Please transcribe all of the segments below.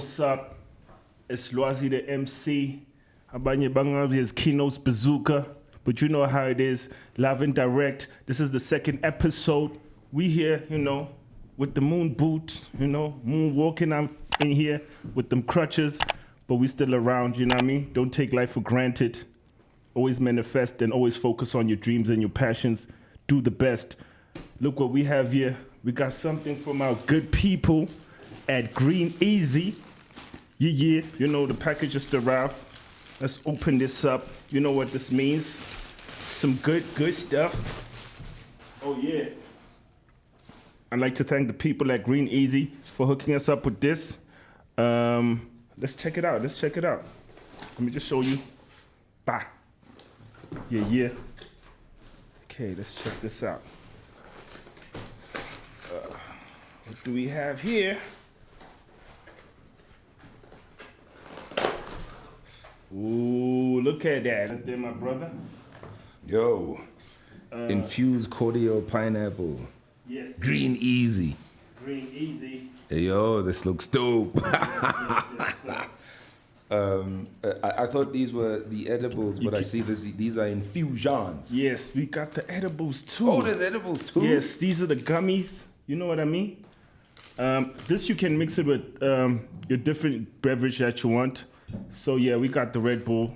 what's up? It's Lwazi the Emcee. Abanye bangazi as Keynotes Bazooka. But you know how it is. Live and direct. This is the second episode. We here, you know, with the moon boots, you know, moon walking out in here with them crutches. But we still around, you know what I mean? Don't take life for granted. Always manifest and always focus on your dreams and your passions. Do the best. Look what we have here. We got something from our good people at Green Easy. Yeah, you know, the package just arrived. Let's open this up. You know what this means. Some good stuff. Oh yeah. I'd like to thank the people at Green Easy for hooking us up with this. Let's check it out. Let me just show you. Bah. Yeah. Okay, let's check this out. What do we have here? Ooh, look at that. Right there, my brother. Yo. Infused cordial pineapple. Yes. Green Easy. Green Easy. Hey, yo, this looks dope. Yes. I thought these were the edibles, but I see these are infusions. Yes, we got the edibles too. Oh, there's edibles too? Yes, these are the gummies. You know what I mean? This you can mix it with your different beverage that you want. So yeah, we got the Red Bull.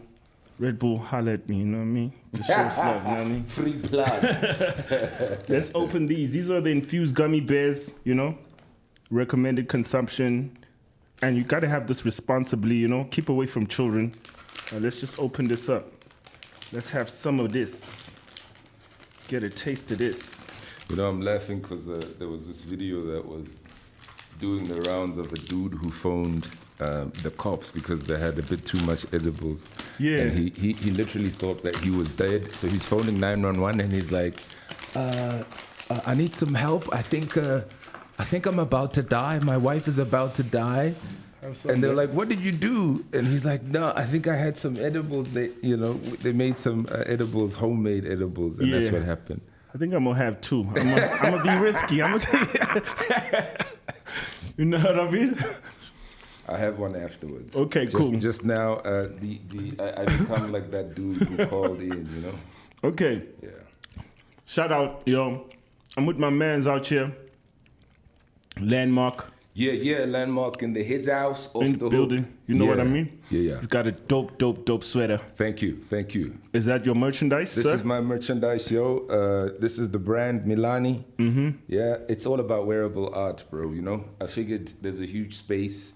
Red Bull, holla at me, you know what I mean? Just show us love, you know what I mean? Free plug. Let's open these. These are the infused gummy bears, you know? Recommended consumption. And you gotta have this responsibly, you know? Keep away from children. Let's just open this up. Let's have some of this. Get a taste of this. You know, I'm laughing because there was this video that was doing the rounds of a dude who phoned the cops because they had a bit too much edibles. Yeah. And he literally thought that he was dead. So he's phoning 911 and he's like, I need some help. I think I'm about to die. My wife is about to die. And they're like, what did you do? And he's like, no, I think I had some edibles. They made some edibles, homemade edibles. And that's what happened. I think I'm gonna have two. I'm gonna be risky. I'm gonna take You know what I mean? I have one afterwards. Okay, cool. Just now, I become like that dude who called in, you know? Okay. Yeah. Shout out, yo. I'm with my mans out here. Landmark. Yeah, Landmark in his house. In the building. You know what I mean? Yeah. He's got a dope sweater. Thank you. Is that your merchandise, This sir? is my merchandise, yo. This is the brand Milani. Mm-hmm. Yeah, it's all about wearable art, bro, you know? I figured there's a huge space.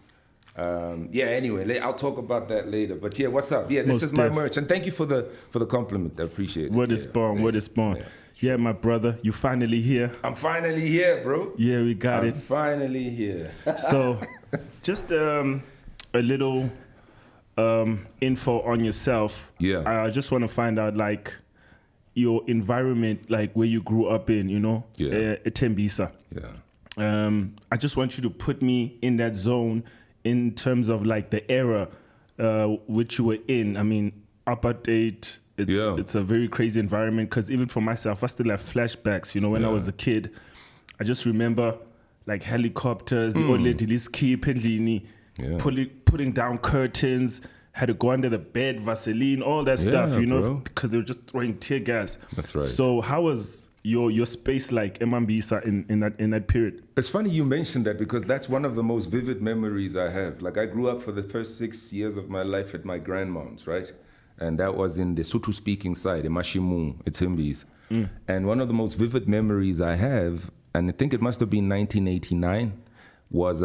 Anyway, I'll talk about that later. But yeah, what's up? Yeah, this is my merch. And thank you for the compliment. I appreciate it. Word is born. Yeah, my brother, you finally here. I'm finally here, bro. Yeah, we got it. I'm finally here. So, just a little info on yourself. Yeah. I just want to find out, like, your environment, like where you grew up in, you know? Yeah. Tembisa. Yeah. I just want you to put me in that zone in terms of, like, the era which you were in. I mean, apartheid. It's a very crazy environment because even for myself, I still have flashbacks. You know, when I was a kid, I just remember like helicopters, putting down curtains, had to go under the bed, Vaseline, all that stuff, you know, because they were just throwing tear gas. That's right. So how was your space like Tembisa in that period? It's funny you mentioned that because that's one of the most vivid memories I have. Like I grew up for the first 6 years of my life at my grandmom's, right? And that was in the Sotho-speaking side, Emagine Tembisa. And one of the most vivid memories I have, and I think it must have been 1989, was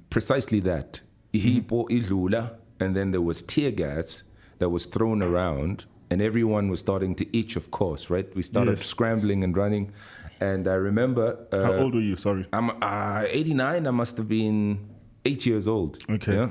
precisely that. Ihipo idlula, and then there was tear gas that was thrown around, and everyone was starting to itch, of course, right? We started scrambling and running. And I remember... How old were you? Sorry. I'm 89, I must have been 8 years old. Okay. Yeah?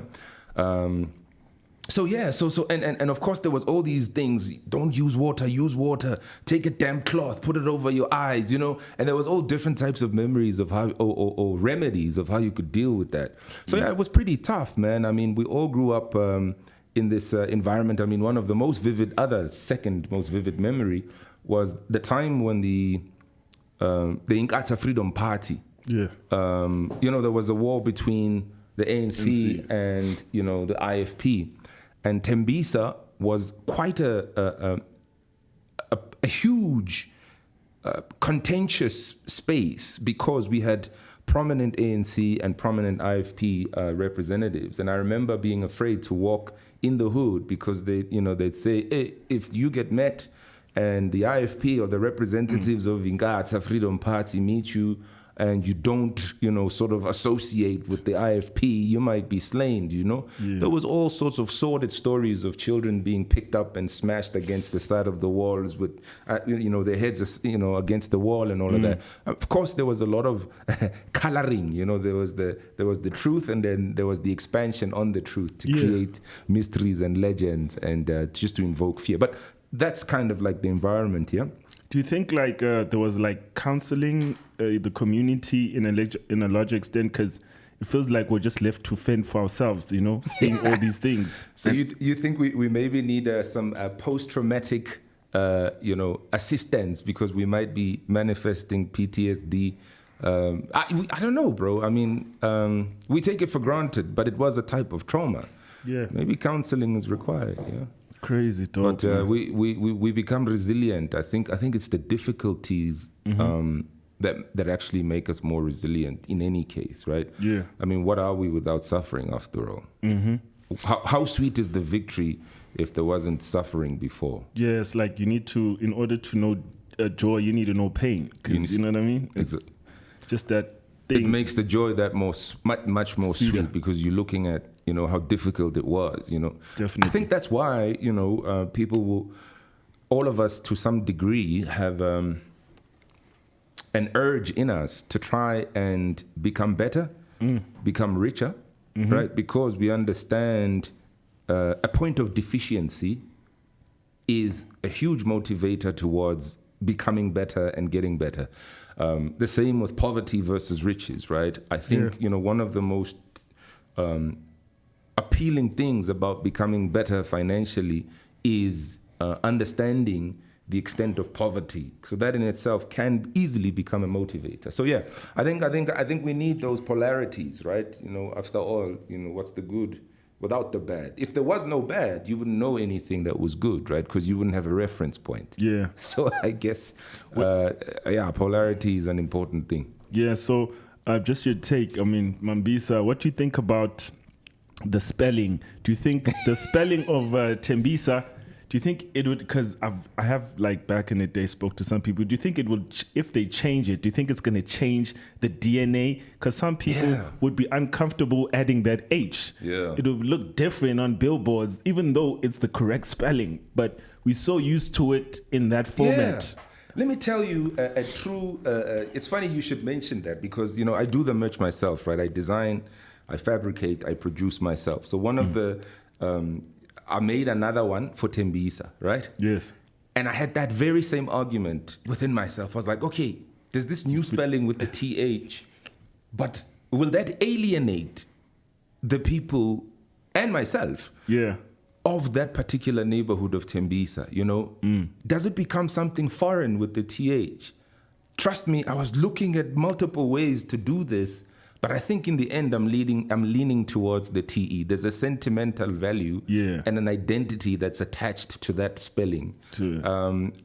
So of course there was all these things. Don't use water, take a damn cloth, put it over your eyes, you know, and there was all different types of memories of how, or remedies of how you could deal with that. So yeah, it was pretty tough, man. I mean, we all grew up in this environment. I mean, one of the second most vivid memory was the time when the Inkatha Freedom Party, you know, there was a war between the ANC and, you know, the IFP. And Tembisa was quite a huge, contentious space because we had prominent ANC and prominent IFP representatives. And I remember being afraid to walk in the hood because they'd say, hey, if you get met and the IFP or the representatives of Inkatha Freedom Party meet you and you don't, you know, sort of associate with the IFP, you might be slain, you know? Yeah. There was all sorts of sordid stories of children being picked up and smashed against the side of the walls with, you know, their heads, you know, against the wall and all of that. Of course, there was a lot of coloring, you know, there was the truth and then there was the expansion on the truth to create mysteries and legends and just to invoke fear. But that's kind of like the environment, yeah? Do you think like there was like counseling the community in a larger extent? Because it feels like we're just left to fend for ourselves, you know, seeing all these things. So you think we maybe need some post-traumatic, you know, assistance because we might be manifesting PTSD. I don't know, bro. I mean, we take it for granted, but it was a type of trauma. Yeah. Maybe counseling is required, yeah. Crazy talk. But we become resilient. I think it's the difficulties that actually make us more resilient in any case, right? Yeah. I mean, what are we without suffering after all? How sweet is the victory if there wasn't suffering before? Yeah, it's like you need to, in order to know joy, you need to know pain. You know what I mean? It's just that thing. It makes the joy that much more sweet because you're looking at, you know, how difficult it was, you know. Definitely. I think that's why, you know, people will, all of us to some degree have an urge in us to try and become better, become richer, right? Because we understand a point of deficiency is a huge motivator towards becoming better and getting better. The same with poverty versus riches, right? I think, you know, one of the most appealing things about becoming better financially is understanding the extent of poverty. So that in itself can easily become a motivator. So yeah, I think we need those polarities, right? You know, after all, you know, what's the good without the bad? If there was no bad, you wouldn't know anything that was good, right? Because you wouldn't have a reference point. Yeah. So I guess, polarity is an important thing. Yeah. So just your take. I mean, Mambisa, what do you think about the spelling? Do you think the spelling of Tembisa, do you think it would, because I have like back in the day spoke to some people, do you think it would, if they change it, do you think it's going to change the DNA? Because some people would be uncomfortable adding that H. Yeah. It would look different on billboards, even though it's the correct spelling, but we're so used to it in that format. Yeah. Let me tell you a true, it's funny you should mention that because, you know, I do the merch myself, right? I design, I fabricate, I produce myself. So one of the, I made another one for Tembisa, right? Yes. And I had that very same argument within myself. I was like, okay, there's this new spelling with the TH, but will that alienate the people and myself of that particular neighborhood of Tembisa, you know? Does it become something foreign with the TH? Trust me, I was looking at multiple ways to do this, but I think in the end, I'm leaning towards the TE. There's a sentimental value and an identity that's attached to that spelling.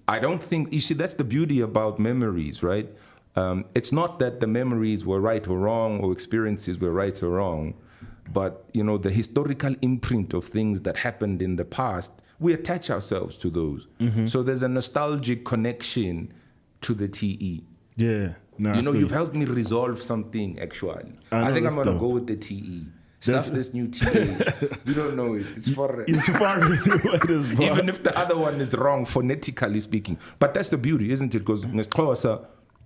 I don't think, you see, that's the beauty about memories, right? It's not that the memories were right or wrong or experiences were right or wrong, but, you know, the historical imprint of things that happened in the past, we attach ourselves to those. So there's a nostalgic connection to the TE. Yeah. No, you know, you've helped me resolve something, actually. I think I'm going to go with the TE. Stuff this new TH. We don't know it. It's foreign. It's foreign. Even if the other one is wrong, phonetically speaking. But that's the beauty, isn't it? Because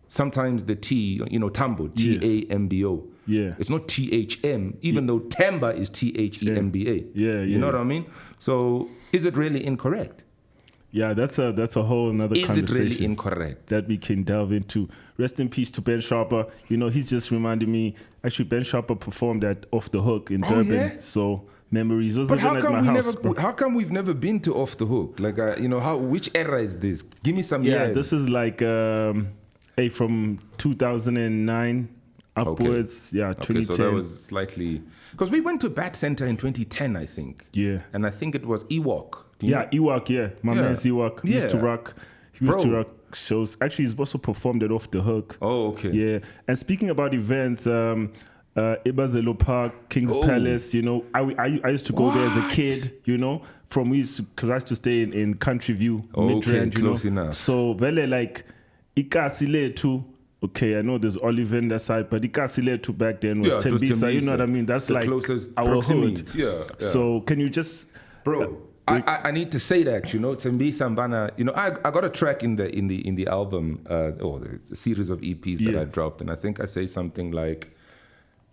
sometimes the T, you know, Tambo, T-A-M-B-O. Yeah. It's not T-H-M, even though Tamba is T-H-E-M-B-A. Yeah. You know what I mean? So is it really incorrect? Yeah, that's a whole another conversation. Is it really incorrect? That we can delve into. Rest in peace to Ben Sharper. You know, he's just reminded me, actually, Ben Sharper performed at Offthehook in Durban. Yeah? So memories. But how come we've never been to Offthehook? Like, you know, which era is this? Give me some years. Yeah, this is like, from 2009 upwards. Yeah, 2010. Okay, so that was slightly... Because we went to Bat Center in 2010, I think. Yeah. And I think it was Ewok. Do you know? Ewok, yeah. My man's Ewok. He used to rock. He used to rock shows. Actually, he's also performed at Offthehook. Oh, okay. Yeah. And speaking about events, Ibazelo Park, King's Palace, you know, I used to go there as a kid, you know, because I used to stay in Country View, Midrand, you close know. enough. So, vele like, ikasi too. Okay, I know there's Oliver on that side, but ikasi too back then was Tembisa, you know what I mean? That's like closest our proximity. hood. Yeah. So, can you just... Bro, I need to say that, you know, Tembisa Mbana, you know, I got a track in the album, or the series of EPs that I dropped, and I think I say something like,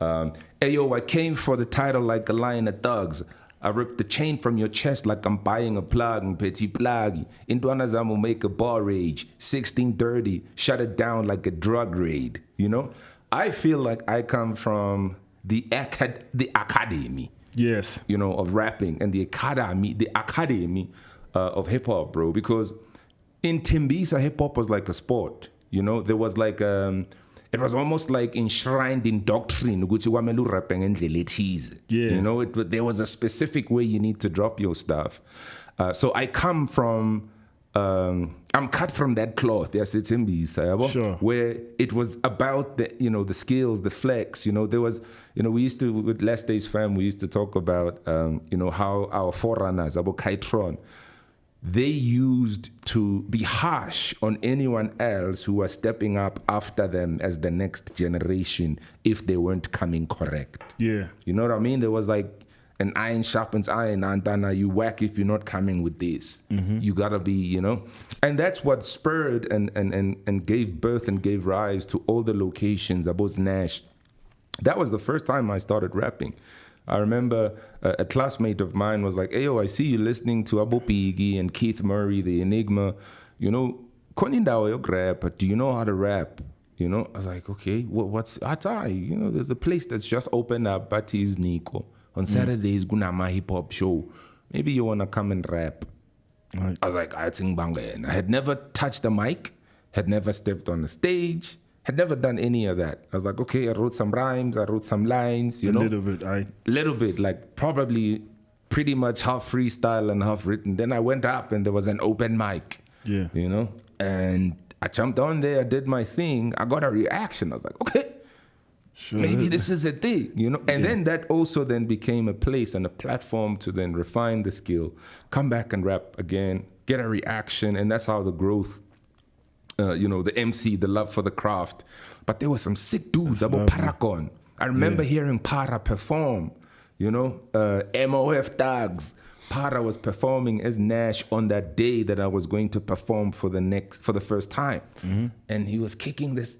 Ayo, I came for the title like a lion of thugs. I ripped the chain from your chest like I'm buying a plug and petit plug. Indwana zamu make a bar rage. 1630, shut it down like a drug raid. You know, I feel like I come from the academy. Yes. You know, of rapping and the academy of hip hop, bro. Because in Tembisa, hip hop was like a sport. You know, there was like it was almost like enshrined in doctrine. You know, there was a specific way you need to drop your stuff. So I come from, I'm cut from that cloth, yes, it's Tembisa, sure. Where it was about the, you know, the skills, the flex, you know, there was, you know, we used to, with Last Days Fam, we used to talk about, you know, how our forerunners, about Kaitron, they used to be harsh on anyone else who was stepping up after them as the next generation if they weren't coming correct. Yeah. You know what I mean? There was like an iron sharpens iron, Antana, you whack if you're not coming with this. Mm-hmm. You gotta be, you know? And that's what spurred and gave birth and gave rise to all the locations, Abos Nash. That was the first time I started rapping. I remember a classmate of mine was like, "Hey, yo, I see you listening to Abo Pigi and Keith Murray, the Enigma. You know, Konindawa yo rap, but do you know how to rap?" You know, I was like, "Okay, what's Atai? You know, there's a place that's just opened up, but is Nico. On Saturdays, Gunama hip hop show. Maybe you wanna come and rap." Right. I was like, I think banga. And I had never touched the mic, had never stepped on the stage. Had never done any of that. I was like, okay, I wrote some rhymes, I wrote some lines, you know. Little bit, like probably pretty much half freestyle and half written. Then I went up and there was an open mic, you know. And I jumped on there, I did my thing. I got a reaction. I was like, okay, maybe this is a thing, you know. And then that also then became a place and a platform to then refine the skill, come back and rap again, get a reaction. And that's how the growth, you know, the MC, the love for the craft. But there were some sick dudes about Paragon. I remember hearing Para perform, you know, MOF Thugs. Para was performing as Nash on that day that I was going to perform for the first time. Mm-hmm. And he was kicking this,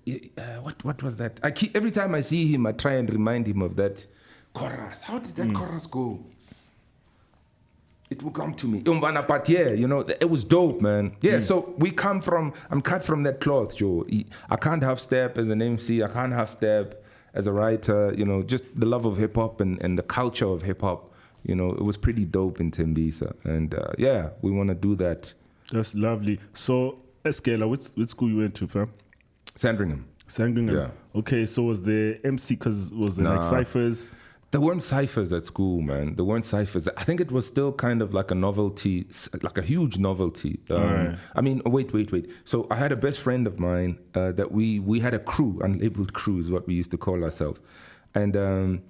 what was that? Every time I see him, I try and remind him of that chorus. How did that chorus go? It will come to me. But yeah, you know, it was dope, man. Yeah, so I'm cut from that cloth, Joe. I can't have step as an MC. I can't have step as a writer. You know, just the love of hip hop and the culture of hip hop. You know, it was pretty dope in Tembisa. And yeah, we want to do that. That's lovely. So, Eskela, which school you went to, fam? Sandringham. Yeah. Okay, so was the MC, because was there like ciphers? There weren't ciphers at school, man. There weren't ciphers. I think it was still kind of like a novelty, like a huge novelty. Right. I mean, wait. So I had a best friend of mine that we had a crew, unlabeled crew is what we used to call ourselves. And,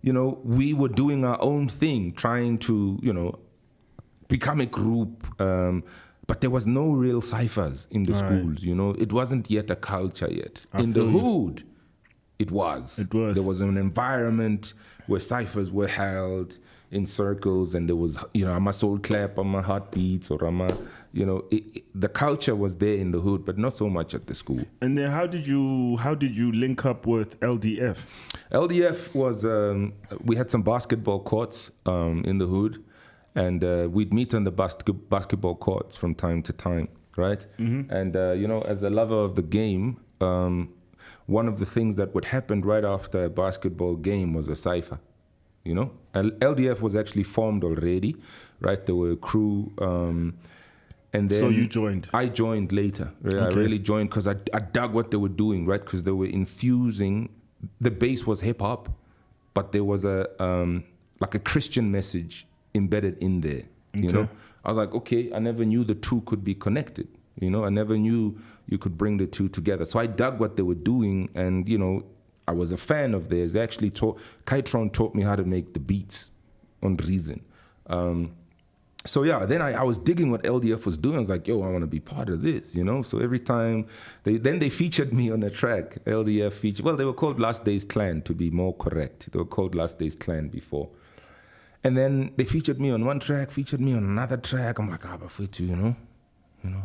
you know, we were doing our own thing, trying to, you know, become a group. But there was no real ciphers in the schools, you know. It wasn't yet a culture yet. In the hood, it was. There was an environment where ciphers were held in circles, and there was, you know, I'm a soul clap, I'm a heartbeats, or I'm a, you know, the culture was there in the hood, but not so much at the school. And then how did you link up with LDF? LDF was, we had some basketball courts in the hood, and we'd meet on the basketball courts from time to time, right? Mm-hmm. And, you know, as a lover of the game, one of the things that would happen right after a basketball game was a cipher, you know? And LDF was actually formed already, right? There were a crew. And then so you joined? I joined later. Okay. I really joined because I dug what they were doing, right? Because they were infusing the bass was hip hop, but there was a like a Christian message embedded in there. You know, I was like, okay, I never knew the two could be connected. You know, I never knew you could bring the two together. So I dug what they were doing, and you know, I was a fan of theirs. They actually Kytron taught me how to make the beats on Reason. So yeah, then I was digging what LDF was doing. I was like, yo, I want to be part of this, you know? So every time, they featured me on a track. LDF featured, well, they were called Last Days Clan, to be more correct. They were called Last Days Clan before. And then they featured me on one track, featured me on another track. I'm like, Bafwetu, you know?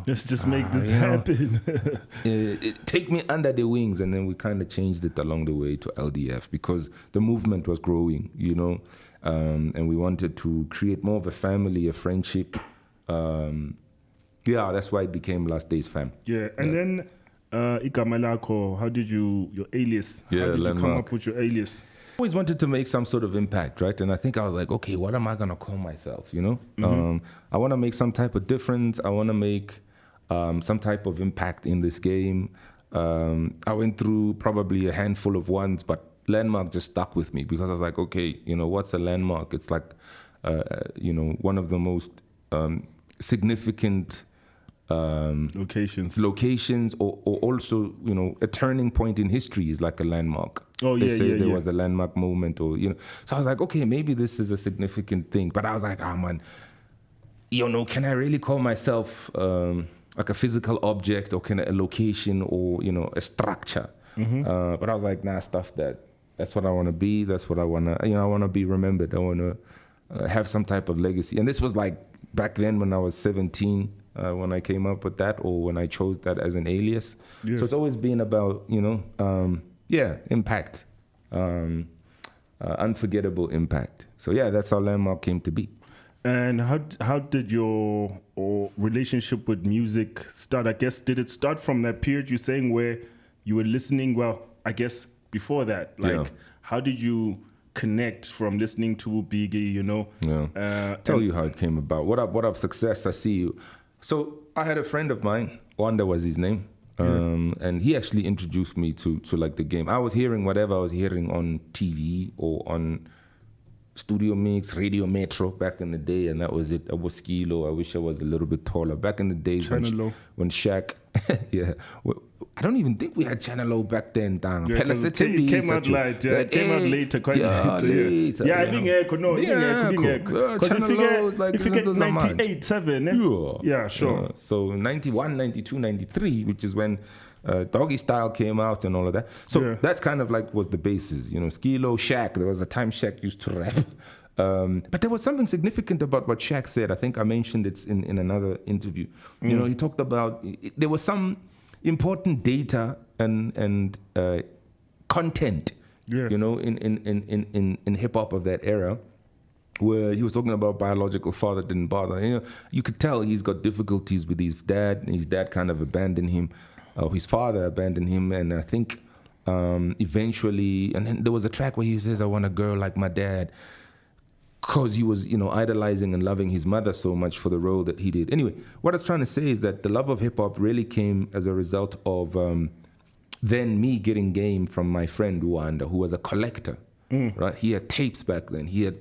Let's just make this happen. Take me under the wings. And then we kind of changed it along the way to LDF because the movement was growing, you know? And we wanted to create more of a family, a friendship. Yeah, that's why it became Last Days Fam. Yeah, and then igama lakho, how did your alias? Yeah, how did you come Landmark. up with your alias? I always wanted to make some sort of impact, right? And I think I was like, okay, what am I going to call myself, you know? I want to make some type of difference. I want to make some type of impact in this game. I went through probably a handful of ones, but Landmark just stuck with me because I was like, okay, you know, what's a landmark? It's like, you know, one of the most significant locations or also, you know, a turning point in history is like a landmark. They say there was a landmark moment or, you know. So I was like, okay, maybe this is a significant thing. But I was like, man, you know, can I really call myself like a physical object or can a location or, you know, a structure? But I was like, nah, stuff that. That's what I want to be. That's what I want to, you know, I want to be remembered. I want to have some type of legacy. And this was like back then when I was 17, when I came up with that or when I chose that as an alias. Yes. So it's always been about, you know, impact, unforgettable impact. So yeah, that's how Landmark came to be. And how did your relationship with music start? I guess, did it start from that period you're saying where you were listening? Well, I guess before that, like, how did you connect from listening to Biggie, you know? Tell you how it came about. What up, success, I see you. So I had a friend of mine, Wanda was his name, and he actually introduced me to like the game. I was hearing whatever I was hearing on TV or on Studio Mix, Radio Metro back in the day, and that was it. I was Skilo. I wish I was a little bit taller. Back in the days when Shaq, I don't even think we had Channel O back then. It came out late. It came out later, quite late. Yeah, I think if you get 98, 7, yeah, sure. So 91, 92, 93, which is when Doggy Style came out and all of that. So that's kind of like was the basis, you know, Skilo, Shaq. There was a time Shaq used to rap. But there was something significant about what Shaq said. I think I mentioned it in another interview. You know, he talked about, there was some important data and content, you know, in hip hop of that era, where he was talking about biological father didn't bother. You know, you could tell he's got difficulties with his dad, and his dad kind of abandoned him. His father abandoned him, and I think eventually, and then there was a track where he says, I want a girl like my dad, because he was, you know, idolizing and loving his mother so much for the role that he did. Anyway, what I was trying to say is that the love of hip-hop really came as a result of then me getting game from my friend Wanda, who was a collector, right? He had tapes back then. He had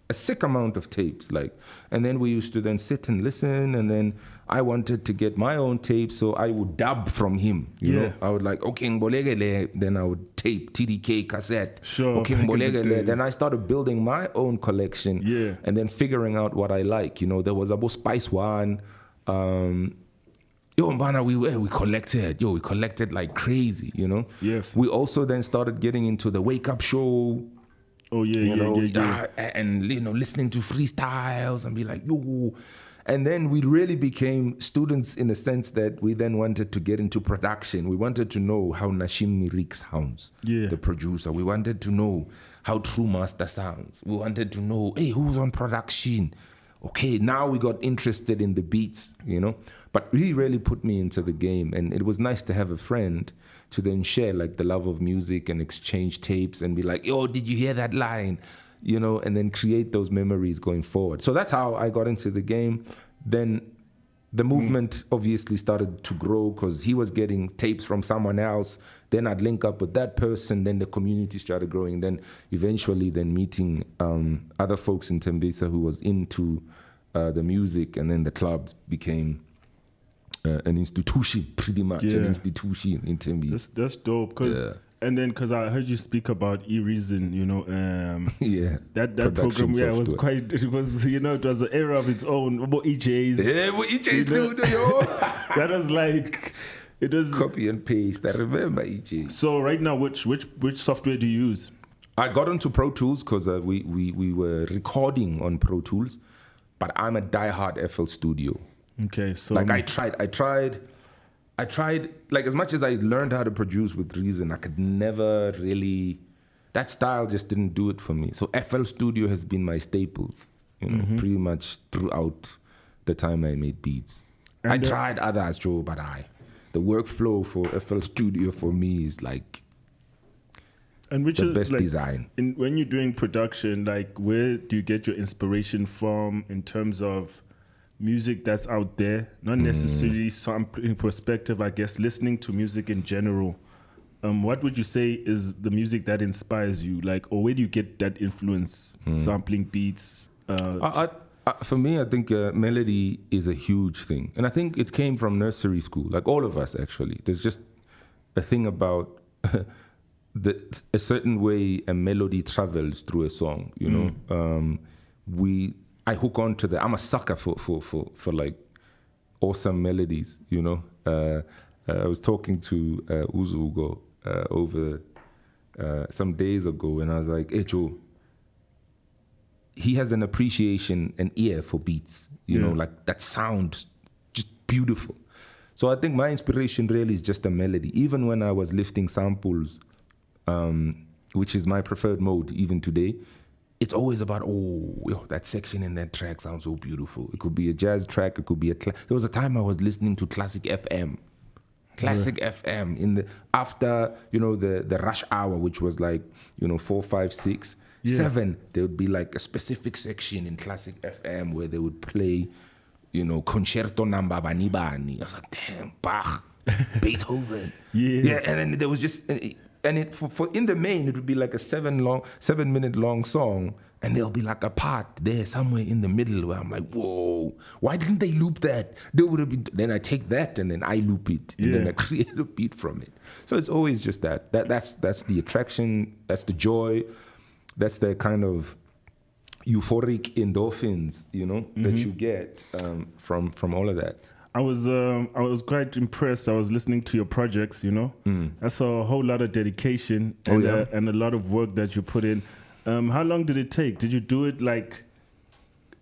a sick amount of tapes, like, and then we used to then sit and listen, and then I wanted to get my own tape, so I would dub from him, you know? I would like, okay, Mbolegele, then I would tape TDK cassette. Sure. Okay, Mbolegele. Then I started building my own collection, and then figuring out what I like. You know, there was about Spice One. Mbana, we collected. We collected like crazy, you know? Yes. We also then started getting into the Wake Up Show. Oh, yeah. And, you know, listening to freestyles and be like, yo. And then we really became students in the sense that we then wanted to get into production. We wanted to know how Nashim Mirik sounds, the producer. We wanted to know how True Master sounds. We wanted to know, hey, who's on production? Okay, now we got interested in the beats, you know. But he really put me into the game. And it was nice to have a friend to then share like the love of music and exchange tapes and be like, yo, did you hear that line? You know, and then create those memories going forward. So that's how I got into the game. Then the movement obviously started to grow because he was getting tapes from someone else. Then I'd link up with that person. Then the community started growing. Then eventually meeting other folks in Tembisa who was into the music. And then the club became an institution, pretty much. An institution in Tembisa. That's dope. And then, because I heard you speak about E-Reason, you know, that program, was quite, it was, you know, it was an era of its own. About EJs. Yeah, what EJs do, yo. That was like, it was copy and paste. I remember EJs. So right now, which software do you use? I got onto Pro Tools because we were recording on Pro Tools, but I'm a diehard FL Studio. Okay, so like I tried, like as much as I learned how to produce with Reason, I could never really, that style just didn't do it for me. So FL Studio has been my staple, you know, pretty much throughout the time I made beats. And I tried others, Joe, but the workflow for FL Studio for me is like the best design. When you're doing production, like where do you get your inspiration from in terms of music that's out there, not necessarily sampling perspective, I guess, listening to music in general? What would you say is the music that inspires you? Like, or where do you get that influence? Sampling beats? For me, I think melody is a huge thing. And I think it came from nursery school, like all of us, actually. There's just a thing about a certain way a melody travels through a song, you know? I hook on to I'm a sucker for like awesome melodies, you know. I was talking to Uzugo over some days ago, and I was like, hey, Joe, he has an appreciation, an ear for beats, you know, like that sound just beautiful. So I think my inspiration really is just a melody. Even when I was lifting samples, which is my preferred mode even today, it's always about, that section in that track sounds so beautiful. It could be a jazz track. It could be there was a time I was listening to Classic FM. FM after, you know, the rush hour, which was like, you know, 4, 5, 6, 7. There would be like a specific section in Classic FM where they would play, you know, Concerto Number Bani Bani. I was like, damn, Bach, Beethoven. And then there was just... And it for in the main, it would be like a 7-minute long song, and there'll be like a part there somewhere in the middle where I'm like, whoa, why didn't they loop that? They would have been. Then I take that and then I loop it, and then I create a beat from it. So it's always just that's the attraction, that's the joy, that's the kind of euphoric endorphins, you know, that you get from all of that. I was quite impressed. I was listening to your projects, you know. That's a whole lot of dedication and a lot of work that you put in. How long did it take? Did you do it like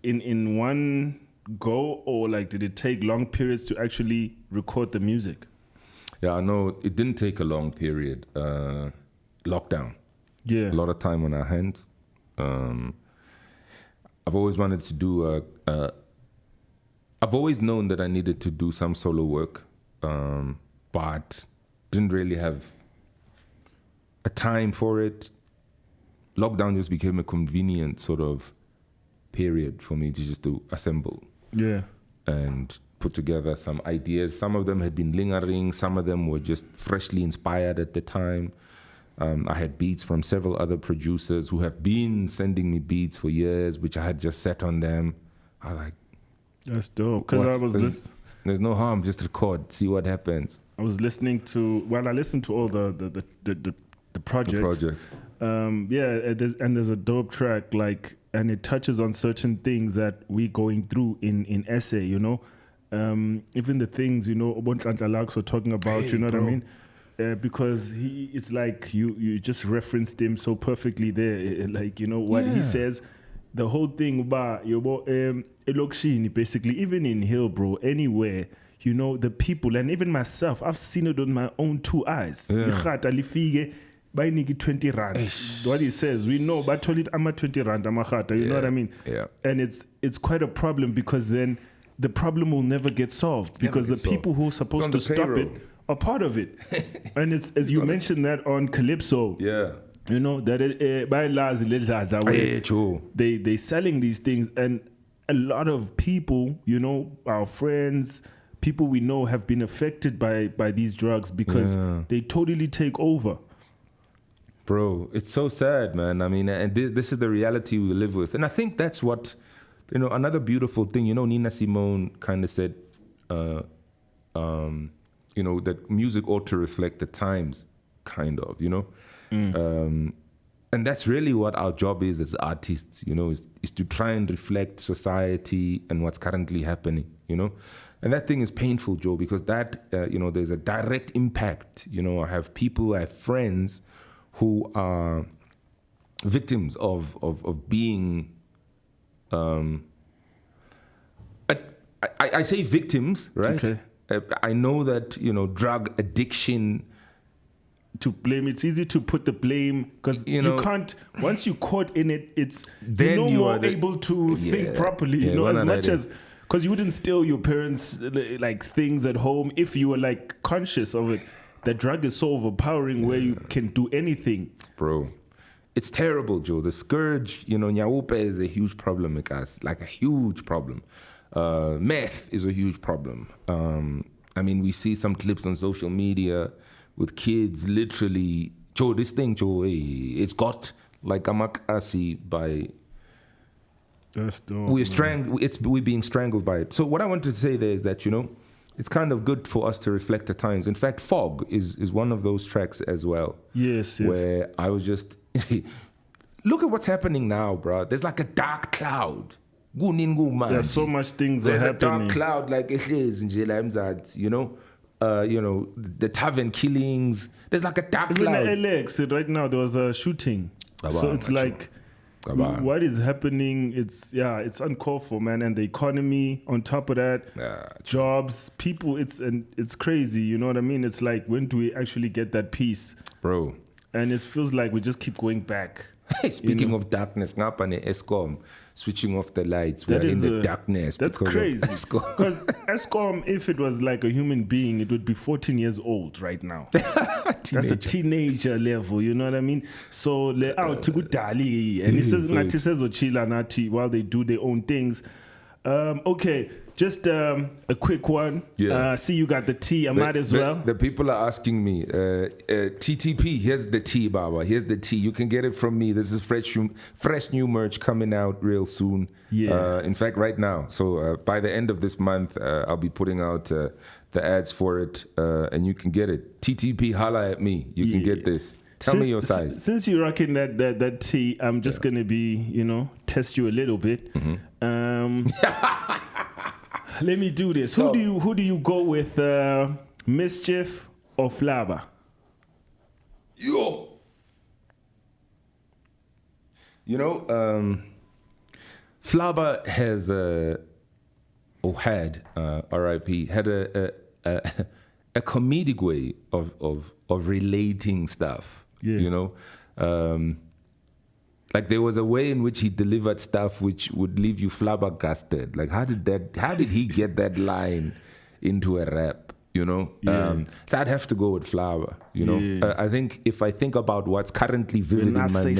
in one go, or like did it take long periods to actually record the music? Yeah, I know it didn't take a long period. Lockdown. Yeah. A lot of time on our hands. I've always wanted to do I've always known that I needed to do some solo work, but didn't really have a time for it. Lockdown just became a convenient sort of period for me to just to assemble. And put together some ideas. Some of them had been lingering. Some of them were just freshly inspired at the time. I had beats from several other producers who have been sending me beats for years, which I had just set on them. I was like, that's dope. Because there's no harm, just record, see what happens. I was listening to, I listened to all the projects. And there's a dope track, like, and it touches on certain things that we're going through in essay, you know. Even the things, you know, Obontlantla were talking about, you know what I mean? Because it's like you just referenced him so perfectly there. Like, you know, what he says, the whole thing about basically, even in Hill, bro, anywhere, you know, the people, and even myself, I've seen it on my own 2 eyes. Buy 20 rand. What he says, we know, but told it, I'm a 20 rand, I'm a khata, you know what I mean? And it's quite a problem, because then the problem will never get solved, because the people who are supposed to stop it are part of it. And it's, as you mentioned that on Calypso. You know, that by Lwazi, they selling these things, and a lot of people, you know, our friends, people we know have been affected by these drugs because they totally take over. Bro, it's so sad, man. I mean, and this is the reality we live with. And I think that's what, you know, another beautiful thing, you know, Nina Simone kind of said, you know, that music ought to reflect the times, kind of, you know. And that's really what our job is as artists, you know, is to try and reflect society and what's currently happening, you know. And that thing is painful, Joe, because that, you know, there's a direct impact. You know, I have friends who are victims of being, I say victims, right? Okay. I know that, you know, drug addiction, to blame, it's easy to put the blame because you can't, once you're caught in it, it's then you're no you more able to think properly, you know, as much as, because you wouldn't steal your parents like things at home if you were like conscious of it. The drug is so overpowering where you can do anything. Bro, it's terrible, Joe. The scourge, you know, Nyaupe is a huge problem, guys, like a huge problem. Meth is a huge problem. I mean, we see some clips on social media with kids literally, Joe, this thing, Joe, it's got like amakasi by... That's dope. We're being strangled by it. So what I wanted to say there is that, you know, it's kind of good for us to reflect the times. In fact, Fog is one of those tracks as well. Yes. Where I was just... Look at what's happening now, bro. There's like a dark cloud. There's so much things are happening. There's a dark cloud like it is in JLMZ, you know? You know, the tavern killings. There's like a dark cloud. Even LX, right now there was a shooting. So it's like, what is happening? It's uncalled for, man. And the economy on top of that, jobs, people. It's crazy. You know what I mean? It's like, when do we actually get that peace, bro? And it feels like we just keep going back. Speaking of darkness, ngapane Eskom switching off the lights. We're in the darkness. That's crazy. Because Eskom, if it was like a human being, it would be 14 years old right now. That's a teenager level, you know what I mean? So and he says Nathi while they do their own things. Okay, just a quick one. See, you got the tea. I might as well. The people are asking me, TTP, here's the tea, Baba. Here's the tea. You can get it from me. This is fresh new merch coming out real soon. In fact, right now. So by the end of this month, I'll be putting out the ads for it, and you can get it. TTP, holla at me. You can get this. Tell me your size. Since you're rocking that tea, I'm just gonna be, you know, test you a little bit. Let me do this. So, who do you go with, Mischief or Flava? Yo. You know, Flava has had R.I.P. had a comedic way of relating stuff. You know, like there was a way in which he delivered stuff which would leave you flabbergasted. Like how did he get that line into a rap? You know, so I'd have to go with Flava. You know, I think if I think about what's currently vivid in my memory,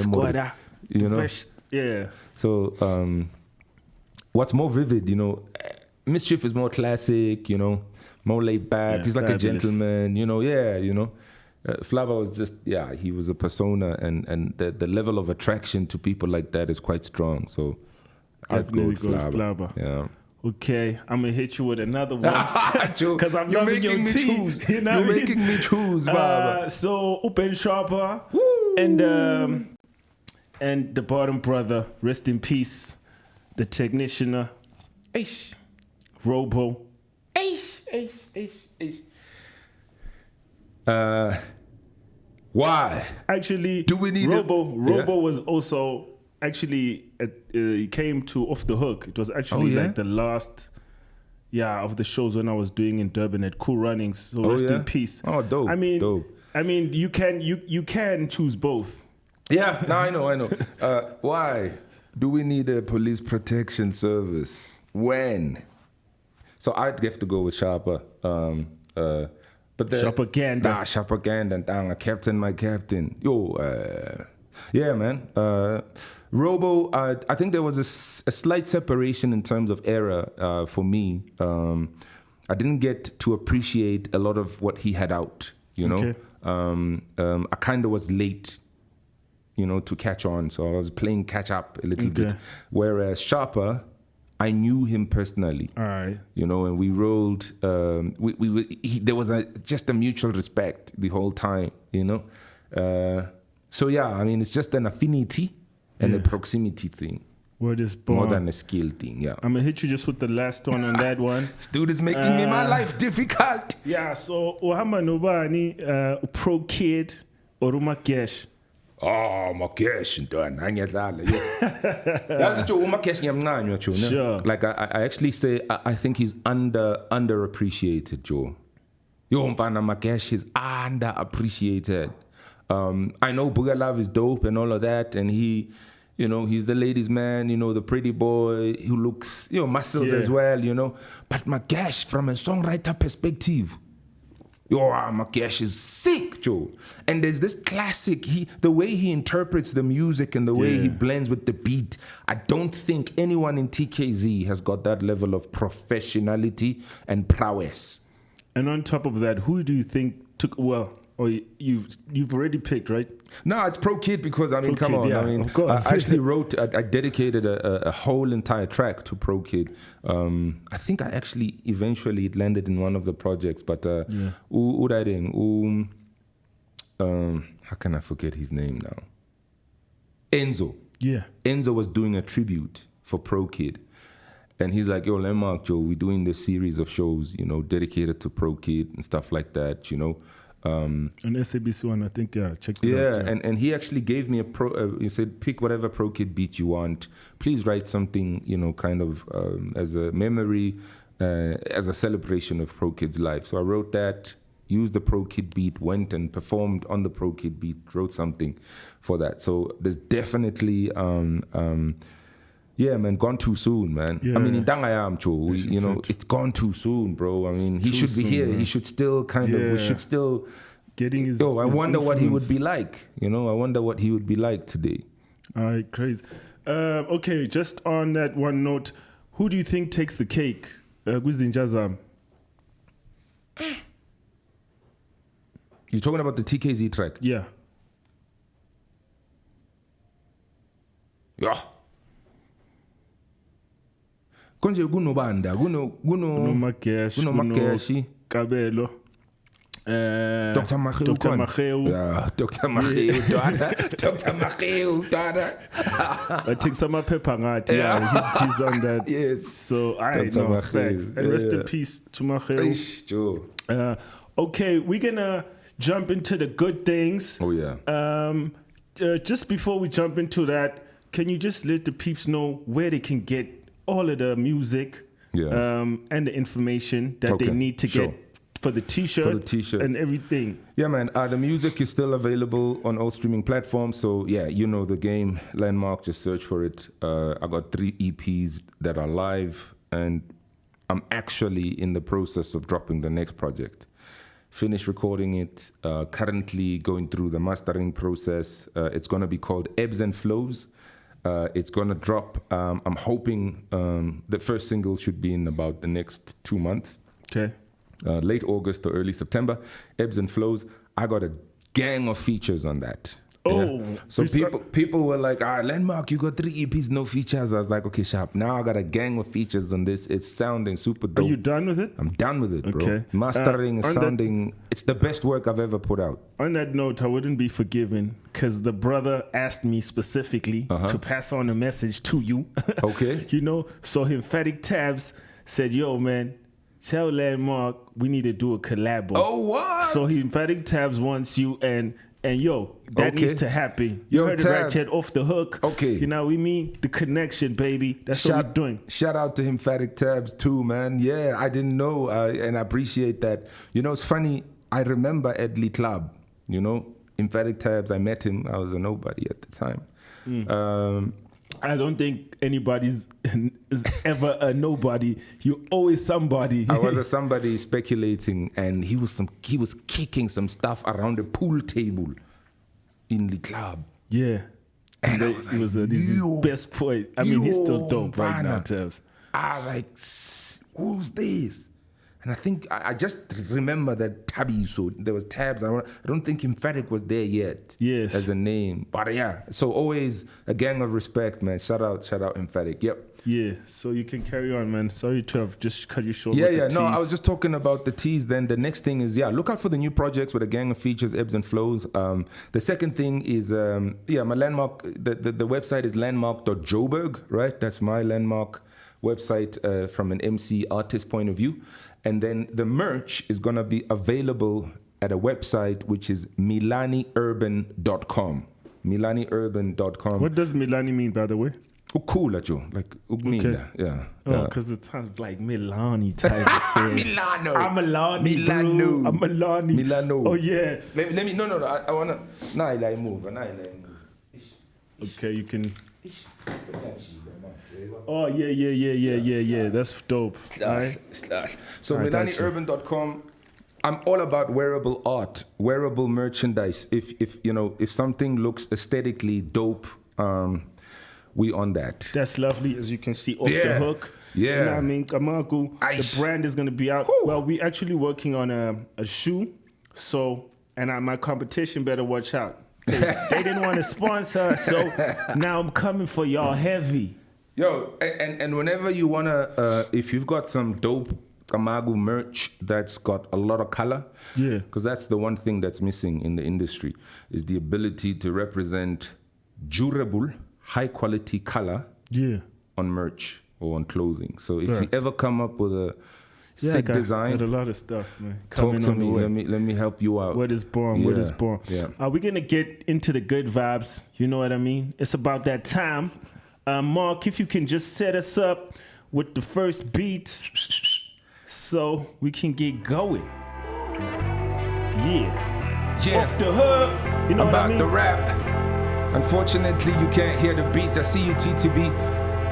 you know, So what's more vivid? You know, Mischief is more classic. You know, more laid back. He's like fabulous. A gentleman. You know, you know. Flava was just, he was a persona, and the level of attraction to people like that is quite strong. So I'd go with Flava. Yeah. Okay, I'm gonna hit you with another one because I'm loving your tea. You're making me choose, Baba. So Open Sharper and the bottom brother, rest in peace, the technicianer, Robo. Why? Actually, do we need Robo was also actually he came to Offthehook. It was actually like the last of the shows when I was doing in Durban at Cool Runnings. So rest in peace. Oh, dope. I mean, you can choose both. Yeah, no, I know. Why do we need a police protection service? When? So I'd have to go with Sharper. But Sharper Ganda. Sharper Ganda, my captain. Yo, yeah, man. Robo, I think there was a slight separation in terms of era for me. I didn't get to appreciate a lot of what he had out, you know. Okay. I kind of was late, you know, to catch on. So I was playing catch up a little bit. Whereas Sharper, I knew him personally. All right. You know, and we rolled, there was just a mutual respect the whole time, you know. So yeah, I mean, it's just an affinity and a proximity thing. Word is born. More than a skill thing, yeah. I'm going to hit you just with the last one on that one. This dude is making me my life difficult. Yeah, so uhamba nobani pro kid or umakesh? Oh, Makesh, ntwana ngiyadlala. Yazi nje uMakesh ngiyamncanywa Joe. Sure. Like I actually say I think he's underappreciated, Joe. Yo mfana Makesh is underappreciated. I know Booga Love is dope and all of that, and he, you know, he's the ladies' man, you know, the pretty boy who looks, you know, muscles as well, you know. But Makesh, from a songwriter perspective, yo, Makesh is sick, Joe. And there's this classic, the way he interprets the music and the way he blends with the beat. I don't think anyone in TKZ has got that level of professionality and prowess. And on top of that, who do you think took, well, or you've already picked, right? No, it's Pro Kid because, I mean, Pro come Kid, on. yeah, I mean, of course. I actually I dedicated a whole entire track to Pro Kid. I think I actually, eventually, it landed in one of the projects, but how can I forget his name now? Enzo. Yeah. Enzo was doing a tribute for Pro Kid. And he's like, yo, Landmark, Joe, we're doing this series of shows, you know, dedicated to Pro Kid and stuff like that, you know. An SABC one, I think, checked it out. Yeah, and he actually gave me he said, pick whatever Pro Kid beat you want. Please write something, you know, kind of as a memory, as a celebration of Pro Kid's life. So I wrote that, used the Pro Kid beat, went and performed on the Pro Kid beat, wrote something for that. So there's definitely... yeah, man, gone too soon, man. Yeah. I mean, in Dangayam, Cho, you know, it's gone too soon, bro. I mean, he should be here. Man. He should still we should still... Getting his... I wonder what he would influence. be like. You know, I wonder what he would be like today. All right, crazy. Okay, just on that one note, who do you think takes the cake? Kwizinja. You're talking about the TKZ track? Yeah. Yeah. Konje kunobanda Makesh, Kabelo, Dr. Macheu. Yeah, Dr. Macheu, daughter. Dr. Macheu, daughter. I take some paper ngathi. Yeah, he's on that. Yes. So I Dr. know Macheu. facts. And rest in peace to Macheu. Joe. Okay, we're gonna jump into the good things. Oh yeah. Just before we jump into that, can you just let the peeps know where they can get all of the music and the information that they need to get for the t-shirts and everything? Yeah, man. The music is still available on all streaming platforms. So, yeah, you know the game. Landmark, just search for it. I got 3 EPs that are live, and I'm actually in the process of dropping the next project. Finished recording it, currently going through the mastering process. It's going to be called Ebbs and Flows. It's going to drop. I'm hoping the first single should be in about the next 2 months. Okay. Late August or early September. Ebbs and Flows. I got a gang of features on that. Oh. Yeah? So people were like, Landmark, you got 3 EPs, no features. I was like, okay, sharp. Now I got a gang of features on this. It's sounding super dope. Are you done with it? I'm done with it, bro. Okay. Mastering is sounding... It's the best work I've ever put out. On that note, I wouldn't be forgiven because the brother asked me specifically to pass on a message to you. Okay. You know, so Emphatic Tabs said, yo, man, tell Landmark we need to do a collab. Oh, what? So Emphatic Tabs wants you and yo, that needs to happen. You heard it right, Chad, off the hook. Okay. You know, we mean the connection, baby. That's what we're doing. Shout out to Emphatic Tabs too, man. Yeah, I didn't know, and I appreciate that. You know, it's funny. I remember Edley Club, you know, Emphatic Tabs. I met him. I was a nobody at the time. I don't think anybody's is ever a nobody. You're always somebody. I was a somebody speculating, and he was kicking some stuff around the pool table in the club. Yeah. And I was like, this is his best point. I mean, he's still dope right now, Bana. Tebs. I was like, who's this? And I think I just remember that Tabby, so there was Tabs. I don't think Emphatic was there yet. Yes. As a name. But yeah, so always a gang of respect, man. Shout out Emphatic. Yep. Yeah, so you can carry on, man. Sorry to have just cut you short. Yeah, with the no, tease. I was just talking about the tease. Then the next thing is, look out for the new projects with a gang of features, ebbs and flows. The second thing is, my landmark, the website is landmark.joburg, right? That's my landmark website from an MC artist point of view. And then the merch is going to be available at a website, which is milaniurban.com. milaniurban.com. What does Milani mean, by the way? Cool at you, like Okay. yeah. Oh, because it sounds like Milani type of thing. Milano. I'm Milani, Milano. bro. I'm Milani. Milano. Oh, yeah. Let me no. I wanna. Now I move. Okay, you can. Oh, yeah. That's dope. Right? So All right, milaniurban.com. I'm all about wearable art, wearable merchandise. If something looks aesthetically dope, we on that. That's lovely, as you can see off the hook. Yeah. You know what I mean? Kamaku, the brand is going to be out. Woo. Well, we actually working on a shoe. So, and my competition better watch out. 'Cause they didn't want to sponsor, so now I'm coming for y'all heavy. Yo, and whenever you want to, if you've got some dope Kamagu merch that's got a lot of color, because that's the one thing that's missing in the industry, is the ability to represent durable, high quality color on merch or on clothing. So if you ever come up with a sick design, got a lot of stuff, man. Talk to me. Let me help you out. Word is born. Word is born. Yeah. We're gonna get into the good vibes. You know what I mean? It's about that time. Mark, if you can just set us up with the first beat, so we can get going. Yeah. Off the hook. You know about what I mean? the rap. Unfortunately, you can't hear the beat. I see you, TTB.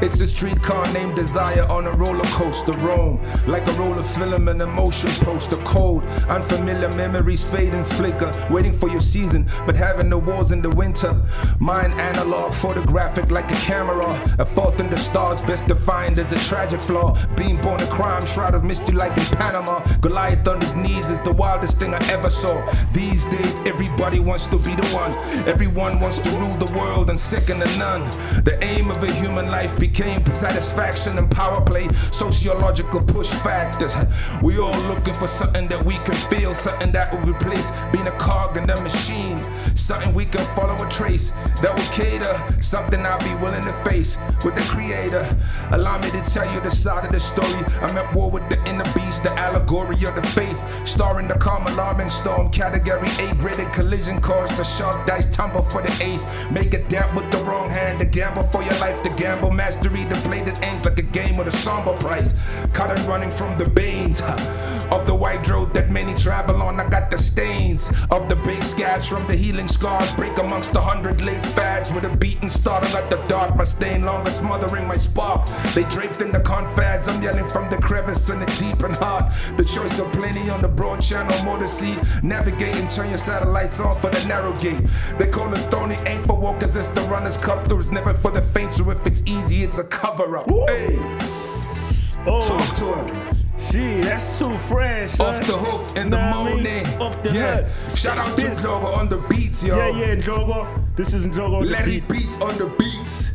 It's a streetcar named Desire on a roller coaster, roam like a roll of film and a motion poster. Cold, unfamiliar memories fade and flicker, waiting for your season, but having the wars in the winter. Mine analog, photographic like a camera. A fault in the stars, best defined as a tragic flaw. Being born a crime, shroud of mystery like in Panama. Goliath on his knees is the wildest thing I ever saw. These days, everybody wants to be the one. Everyone wants to rule the world and second to none. The aim of a human life became satisfaction and power play, sociological push factors. We all looking for something that we can feel, something that will replace being a cog in the machine, something we can follow a trace that will cater, something I'll be willing to face with the creator. Allow me to tell you the side of the story. I'm at war with the inner beast, the allegory of the faith, starring the calm alarming storm, category A-graded collision course, the sharp dice tumble for the ace, make a dab with the wrong hand, the gamble for your life, the gamble mastery, the blade that ends like a game with a somber price, caught and running from the banes of the white road that many travel on. I got the stains of the big scabs from the healing scars, break amongst 100 late fads with a beating starting at the dart, my stain longer smothering my spark. They draped in the confads, I'm yelling from the crevice in the deep and hot. The choice of plenty on the broad channel, more to see. Navigate and turn your satellites on for the narrow gate. They call it thorny, ain't for walkers, it's the runner's cup. There's never for the faint, so if it's easy, it's a cover up. Hey, talk to him. Gee, that's too fresh. Off the hook in the morning. Off the hook. Shout out to Njogo on the beats, yo. Yeah, Njogo. This is Njogo. Larry beats on the beats.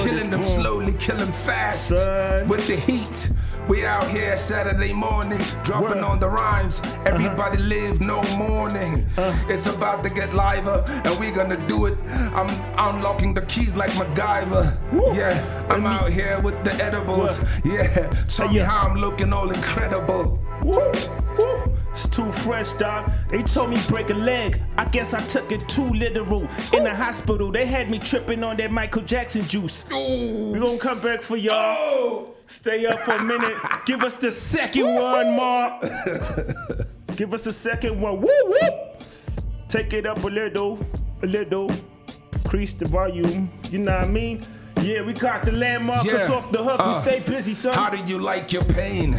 Killing them slowly, kill them fast. Son. With the heat. We out here Saturday morning, dropping on the rhymes. Everybody live, no mourning. It's about to get liver, and we gonna do it. I'm unlocking the keys like MacGyver. Yeah, I'm out here with the edibles. Yeah, tell me how I'm looking all incredible. It's too fresh, dog. They told me break a leg. I guess I took it too literal. In the hospital, they had me tripping on that Michael Jackson juice. We gonna come back for y'all. Stay up for a minute. Give us the second one, Mark. Give us the second one. Woo, woo. Take it up a little. Increase the volume. You know what I mean? Yeah, we got the landmarkers off the hook. We stay busy, son. How do you like your pain?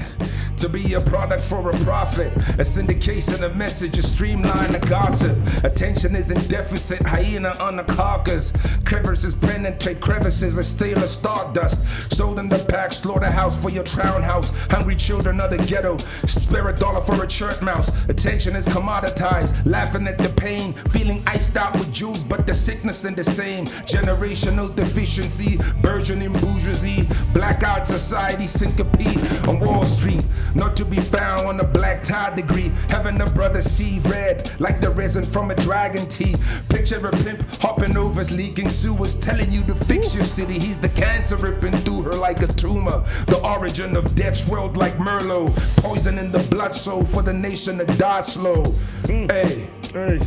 to be a product for a profit. A syndication of message, a streamline of gossip. Attention is in deficit, hyena on the carcass. Crevices penetrate crevices, a stale of stardust. Sold in the pack, slaughterhouse for your trown house. Hungry children of the ghetto, spare $1 for a church mouse. Attention is commoditized, laughing at the pain. Feeling iced out with Jews, but the sickness in the same. Generational deficiency, burgeoning bourgeoisie. Blackout society, syncope on Wall Street. Not to be found on a black tie degree. Having a brother see red, like the resin from a dragon tea. Picture a pimp hopping overs, leaking sewers, telling you to fix your city. He's the cancer ripping through her like a tumor. The origin of death's world like Merlot. Poison in the blood soul for the nation to die slow. Hey, Hey.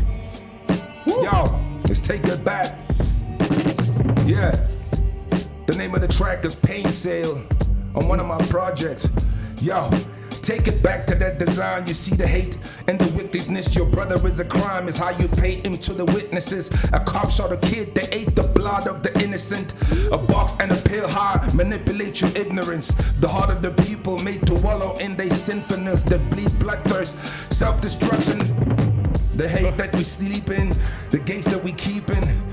yo, let's take it back. Yeah. The name of the track is Pain Sale on one of my projects. Yo, take it back to that design. You see the hate and the wickedness. Your brother is a crime, is how you pay him to the witnesses. A cop shot a kid, they ate the blood of the innocent. A box and a pill high, manipulate your ignorance. The heart of the people made to wallow in their sinfulness that bleed bloodthirst, self-destruction. The hate that we sleep in, the gates that we keep in.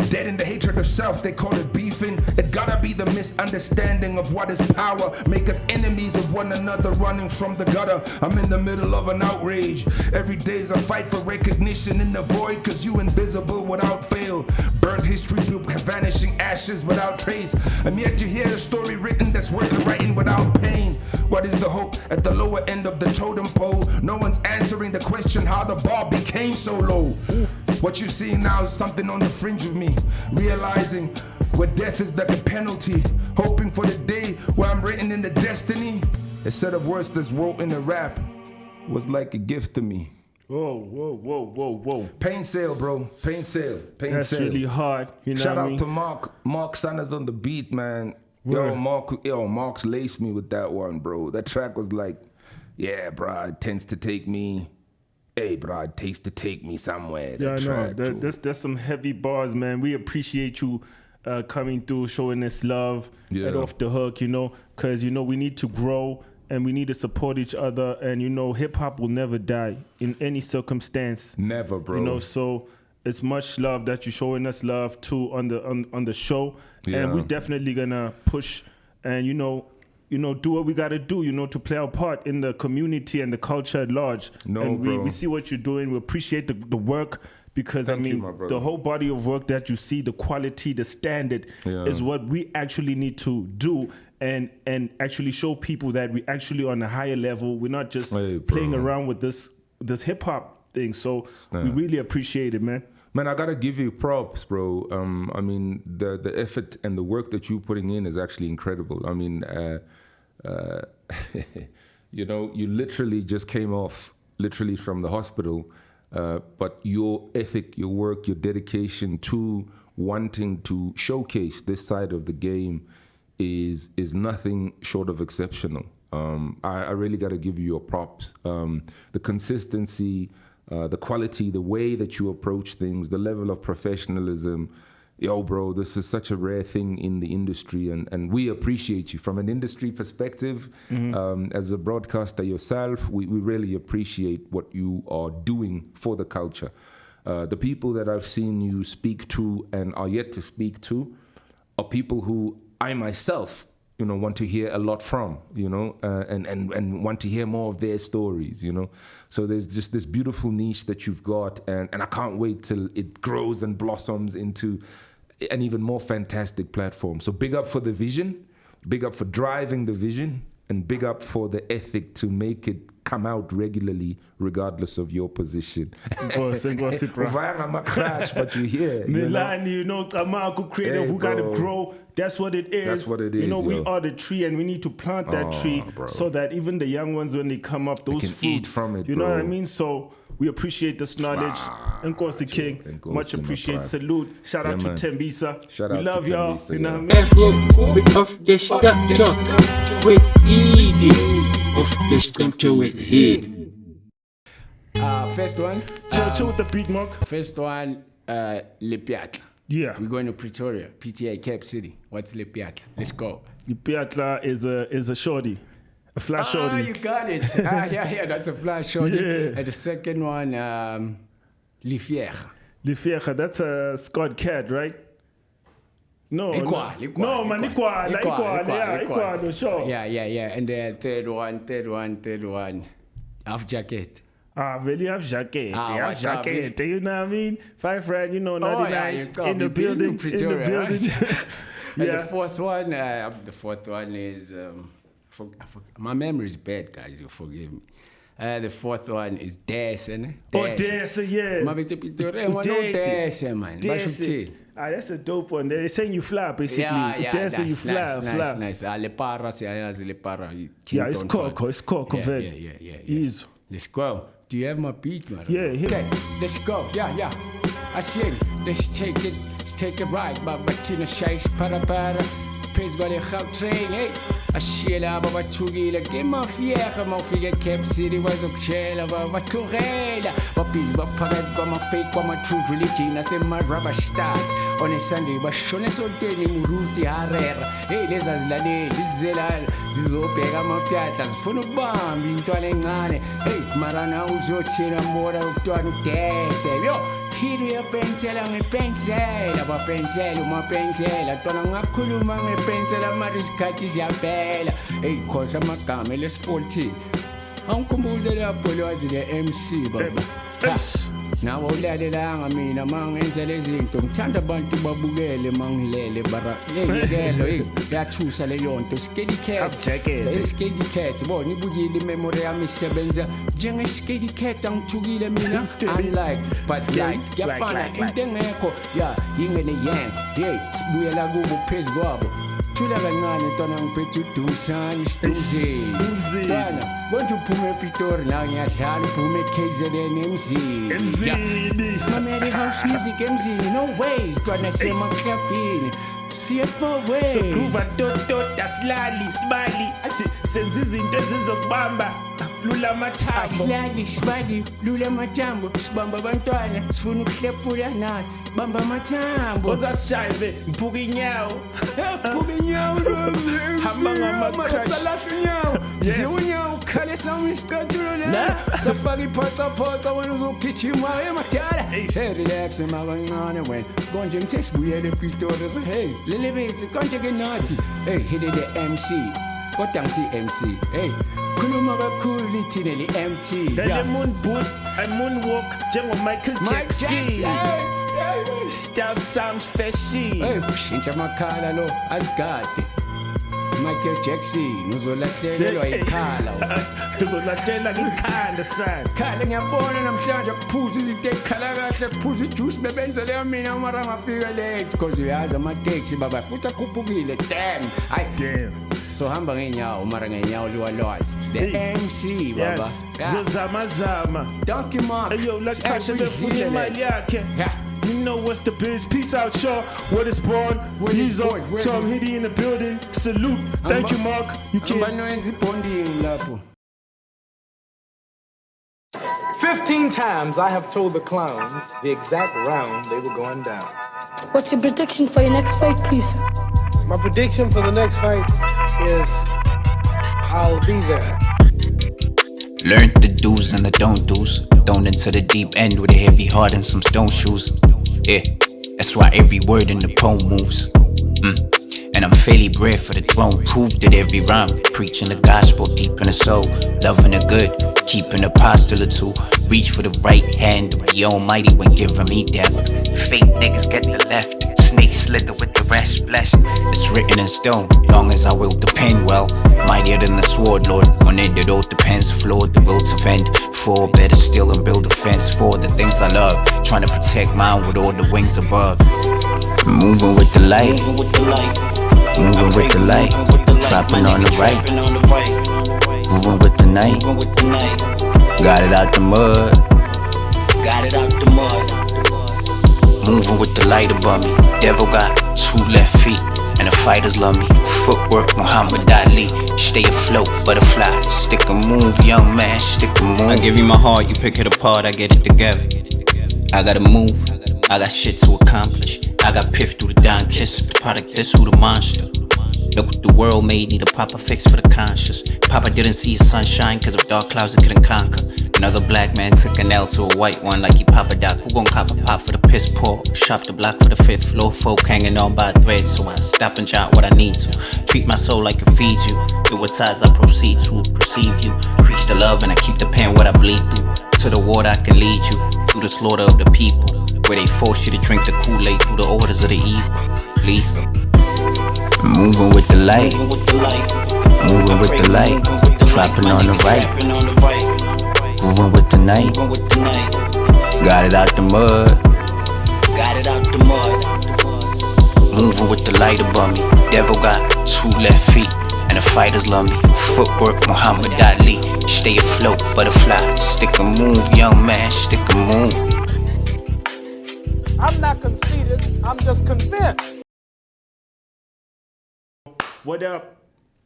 Dead in the hatred of self, they call it beefing. It gotta be the misunderstanding of what is power. Make us enemies of one another, running from the gutter. I'm in the middle of an outrage. Every day's a fight for recognition in the void, cause you invisible without fail. Burned history, vanishing ashes without trace. I'm yet to hear a story written that's worth writing without pain. What is the hope at the lower end of the totem pole? No one's answering the question how the bar became so low. What you see now is something on the fringe of me. Realizing where death is like a penalty. Hoping for the day where I'm written in the destiny. A set of words that's wrote in a rap was like a gift to me. Whoa. Pain Sale, bro. Pain Sale. That's really hard. You know Shout what I out mean? to Mark. Mark Sanders on the beat, man. Mark's laced me with that one, bro. That track was like, yeah, bro, it tends to take me. Hey, bro, it takes to take me somewhere. Yeah, I know. There's some heavy bars, man. We appreciate you coming through, showing us love at Offthehook, you know, because, you know, we need to grow and we need to support each other. And, you know, hip-hop will never die in any circumstance. Never, bro. You know, so it's much love that you're showing us love, too, on the show. Yeah. And we're definitely going to push and, you know, do what we got to do, you know, to play our part in the community and the culture at large. We see what you're doing. We appreciate the work because, Thank you, the whole body of work that you see, the quality, the standard is what we actually need to do and actually show people that we're actually on a higher level. We're not just playing around with this hip-hop thing. So we really appreciate it, man. Man, I gotta give you props, bro. I mean, the effort and the work that you're putting in is actually incredible. I mean, you know, you literally just came off from the hospital, but your ethic, your work, your dedication to wanting to showcase this side of the game is nothing short of exceptional. I really gotta give you your props. The consistency, the quality, the way that you approach things, the level of professionalism. Yo, bro, this is such a rare thing in the industry, and we appreciate you. From an industry perspective, as a broadcaster yourself, we really appreciate what you are doing for the culture. The people that I've seen you speak to and are yet to speak to are people who I myself, you know, want to hear a lot from, you know, and want to hear more of their stories, you know. So there's just this beautiful niche that you've got, and I can't wait till it grows and blossoms into an even more fantastic platform. So big up for the vision, big up for driving the vision, and big up for the ethic to make it come out regularly, regardless of your position. But you hear. Milan, you know, Amaku creative, we gotta grow. That's what it is. That's what it is. You know, we are the tree, and we need to plant that tree, bro, so that even the young ones, when they come up, those fruits, eat from it, you know what I mean? So we appreciate this knowledge. And course the king, much appreciate. Salute. Shout out to Tembisa. We love y'all. You know what I mean? With off the structure with Hiddy. Off the structure with Hiddy. First one. Chill with the beat, Mark. First one, Lepiatla. Yeah. We're going to Pretoria, PTA, Cape City. What's Lepiatla? Let's go. Lepiatla is a shorty. A flash Ah, shorty. you got it. Yeah, that's a flash shorty. Yeah. And the second one, Lifiecha. Lifiecha, that's a Scott Cat, right? No, Equal. no, man, equal, sure. Yeah. And the third one, Half Jacket. Really have jacket. Ah, They have what's up, jacket. You know what I mean? 5 Rand, you know, naughty nice. got In the me being building. In the Pretoria, building. And Yeah. the fourth one is, my memory is bad, guys, you forgive me. The fourth one is Desi. Desi, yeah. Mabete Pretoria, no Desi, man. Desi. That's a dope one. They're saying you fly, basically. Yeah, Desi, nice, you fly. nice. Lepara, siyayazi Lepara. Yeah, it's Coco, Yeah. Easy. Let's go. Do you have my beat, man? Yeah. Okay, let's go. Yeah. I sing. Let's take it right. Babatina shakes para. Praise God, train, hey. Ashila, Babatugila, game of Fiera, Mofia, Cape City, was of Chela, Baturela, Bapis, Baparat, my fake, my true religion, as in my rubber start. On a Sunday, but Shones or getting Ruti Harrer. Hey, there's as Lade, this Zelal, Zizo Pegama Piatas, Funubam, Vintoalengane, hey, Marana, Uzo, Sina, Mora, Tuan, yo. Hiddy pencil, ang pencil, uma pencil, tonang akuluma ng pencil, mariskachis ya bela, cosa macameles 14. Ang kumbuza na Lwazi the Emcee, baba. Na wala lang kami namang enzelezing tanda bantu babugele manglele bara yegelo yachusa leyon to skady cat skady cat bo ni bujili memory amisebenza njenge skady cat ang chugile mina unlike but like yafana intengeko ya yingene yang sibuye la kubo praise gwabo thula kancane ntwana ngiphethe Dumisani bana konje uphume ePitori la ngiyadlala uphume KZN Emcee Mameli house music Emcee no way ntwana semaklabini CFO way so kuba toto slali smiley senza izinto ezizokubamba lula mathambo slali lula mathambo sibamba abantwana sifuna ukuhlepula nathi bamba mathambo ozasishaye mphuka inyawo hamba ngamasalahla inyawo unyawo khale sami isikatulo la safaka iphaca wena uzogijima emadala relax makancane wena konje ngithe sibuyele ePitori hey lele bethi konje ke nathi Hiddy the Emcee kodwa ngisi Emcee khuluma kakhulu lithine li MT le moonboot I moonwalk njengo Michael Jackson Style sounds fishy shintsha amakhala lo azigade Michael Jackson uzolahlelelwa ikhala uzolahlela ikhanda sana khala ngiyabona namhlanje kuphuza izinto ekhala kahle kuphuza ijuice bebenze leyo mina mara ngafika late because uyazi ama-taxi baba futhi akhuphukile damn so hamba ngenyawo mara ngenyawo Lwazi the Emcee baba zozamazama donkey mark ayo lakhasha lefuna imali yakhe You know what's the biz. Peace out, y'all. What is born? He's on. Tom Hiddy in the building. Salute. Thank you, Mark. You can't. 15 times I have told the clowns the exact round they were going down. What's your prediction for your next fight, please? My prediction for the next fight is I'll be there. Learn the do's and the don't do's. Thrown into the deep end with a heavy heart and some stone shoes. Yeah, that's why every word in the poem moves. And I'm fairly bred for the throne. Proved it every rhyme. Preaching the gospel deep in the soul. Loving the good, keeping a posture or two. Reach for the right hand of the Almighty when giving me death. Fake niggas get the left. Snake slither with the rest. Blessed, it's written in stone. Long as I will depend well. Mightier than the sword, Lord. On it all depends. Flawed, the will to fend. For better still and build a fence. For the things I love. Trying to protect mine with all the wings above. Moving with the light. Moving with the light. Dropping on the right. Moving with the night. Got it out the mud. Moving with the light above me. Devil got 2 left feet. And the fighters love me. Footwork, Muhammad Ali. Stay afloat, butterfly. Stick a move, young man, stick a move. I give you my heart, you pick it apart, I get it together. I gotta move, I got shit to accomplish. I got piff through the down kiss. The product, this who the monster. Look what the world made, need a proper fix for the conscious. Papa didn't see sunshine cause of dark clouds he couldn't conquer. Another black man took an L to a white one like he Papa Doc. Who gon' cop a pop for the piss poor? Shop the block for the 5th floor, folk hanging on by a thread. So I stop and jot what I need to. Treat my soul like it feeds you. Do what sides I proceed to perceive you. Preach the love and I keep the pen what I bleed through. To the water I can lead you. Through the slaughter of the people. Where they force you to drink the Kool-Aid through the orders of the evil. Lethal. Moving with the light. Moving with the light. Trapping on the right. Moving with the night. Got it out the mud. Moving with the light above me. Devil got 2 left feet. And the fighters love me. Footwork Muhammad Ali. Stay afloat, butterfly. Stick a move, young man. Stick a move. I'm not conceited, I'm just convinced. What up?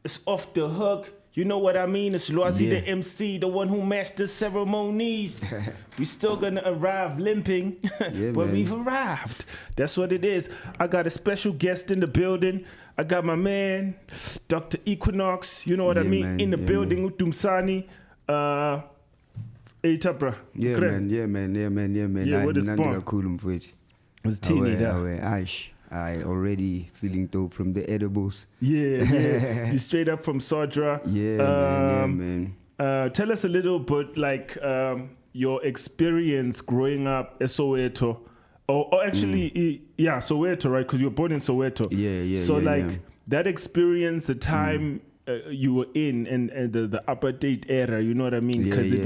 It's Off the Hook. You know what I mean? It's Lwazi the MC, the one who masters ceremonies. We still gonna arrive limping, but man. we've arrived. That's what it is. I got a special guest in the building. I got my man, Dr. Equinox. You know what I mean? Man. In the building with Dumisani. Hey, Tabra. Yeah, man. Yeah, what is born? It's teeny there. I already feeling dope from the edibles. Yeah. You straight up from Sodra. Yeah, man. Tell us a little bit like your experience growing up in Soweto. Or actually, Soweto, right? Because you were born in Soweto. Yeah. So that experience, the time you were in and the apartheid era, you know what I mean? Because it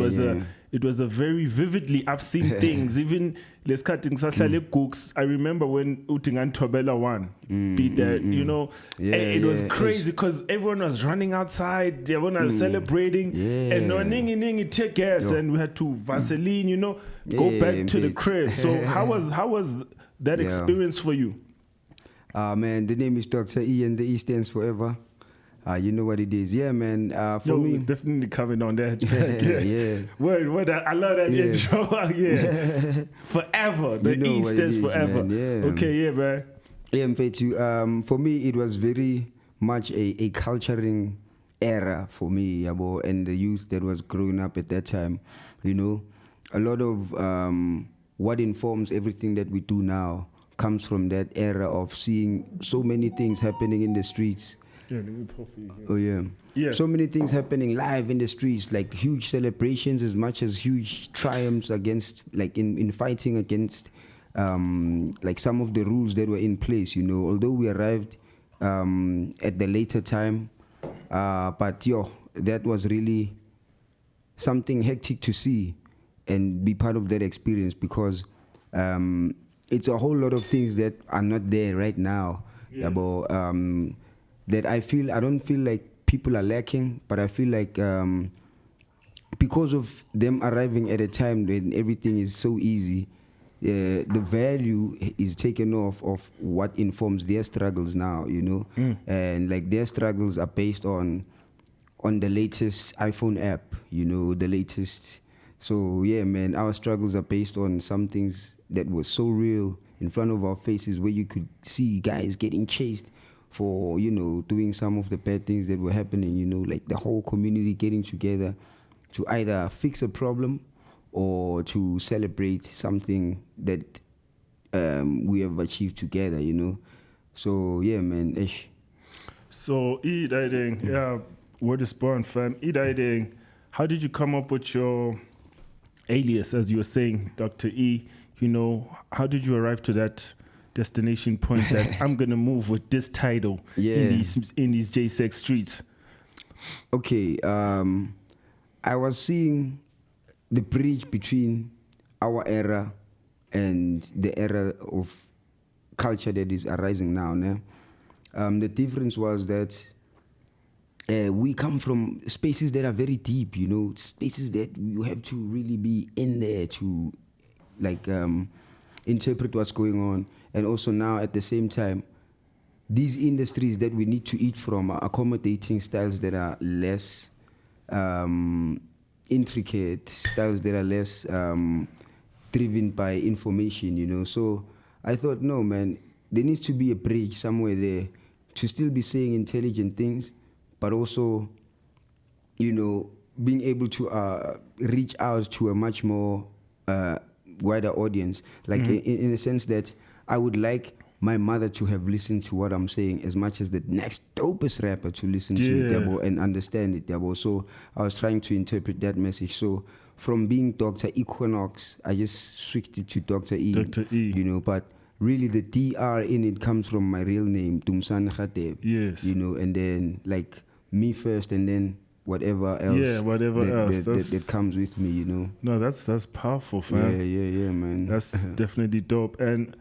was a very vividly, I've seen things, even let's cut I remember when Utingan Tobela won, beat that, you know, it was crazy because everyone was running outside, everyone was celebrating, and no ningy take gas, and we had to Vaseline, you know, go back to the crib. So how was that experience for you? Man, the name is Dr. E and the E stands forever. You know what it is. Yeah, man. For me, definitely coming on that. yeah. Word, I love that intro. Forever. The E stands forever. Man. Yeah. Okay, yeah, man. Yeah, for me, it was very much a culturing era for me, and the youth that was growing up at that time. You know, a lot of what informs everything that we do now comes from that era of seeing so many things happening in the streets. So many things happening live in the streets, like huge celebrations as much as huge triumphs against, like in fighting against like some of the rules that were in place, you know, although we arrived at the later time, but that was really something hectic to see and be part of that experience, because it's a whole lot of things that are not there right now. That I don't feel like people are lacking, but I feel like because of them arriving at a time when everything is so easy, the value is taken off of what informs their struggles now, you know, and like their struggles are based on the latest iPhone app, you know, the latest. So yeah, man, our struggles are based on some things that were so real in front of our faces, where you could see guys getting chased for, you know, doing some of the bad things that were happening, you know, like the whole community getting together to either fix a problem or to celebrate something that we have achieved together, you know. So, yeah, man, ish. So, word is born, fam. How did you come up with your alias, as you were saying, Dr. E? You know, how did you arrive to that destination point that I'm gonna move with this title in these J-Sex streets? Okay, I was seeing the bridge between our era and the era of culture that is arising now. The difference was that we come from spaces that are very deep, you know, spaces that you have to really be in there to like interpret what's going on. And also now at the same time, these industries that we need to eat from are accommodating styles that are less intricate, styles that are less driven by information, you know. So I thought, no, man, there needs to be a bridge somewhere there to still be saying intelligent things, but also, you know, being able to reach out to a much more wider audience. Like in a sense that I would like my mother to have listened to what I'm saying as much as the next dopest rapper to listen to it, yabo, and understand it, yabo. So I was trying to interpret that message. So from being Dr. Equinox, I just switched it to Dr. E. Dr. E. You know, but really the DR in it comes from my real name, Dumisani Radebe. Yes. You know, and then like me first and then whatever else. Yeah, whatever else. That comes with me, you know. No, that's powerful, fam. Yeah, man. That's definitely dope. And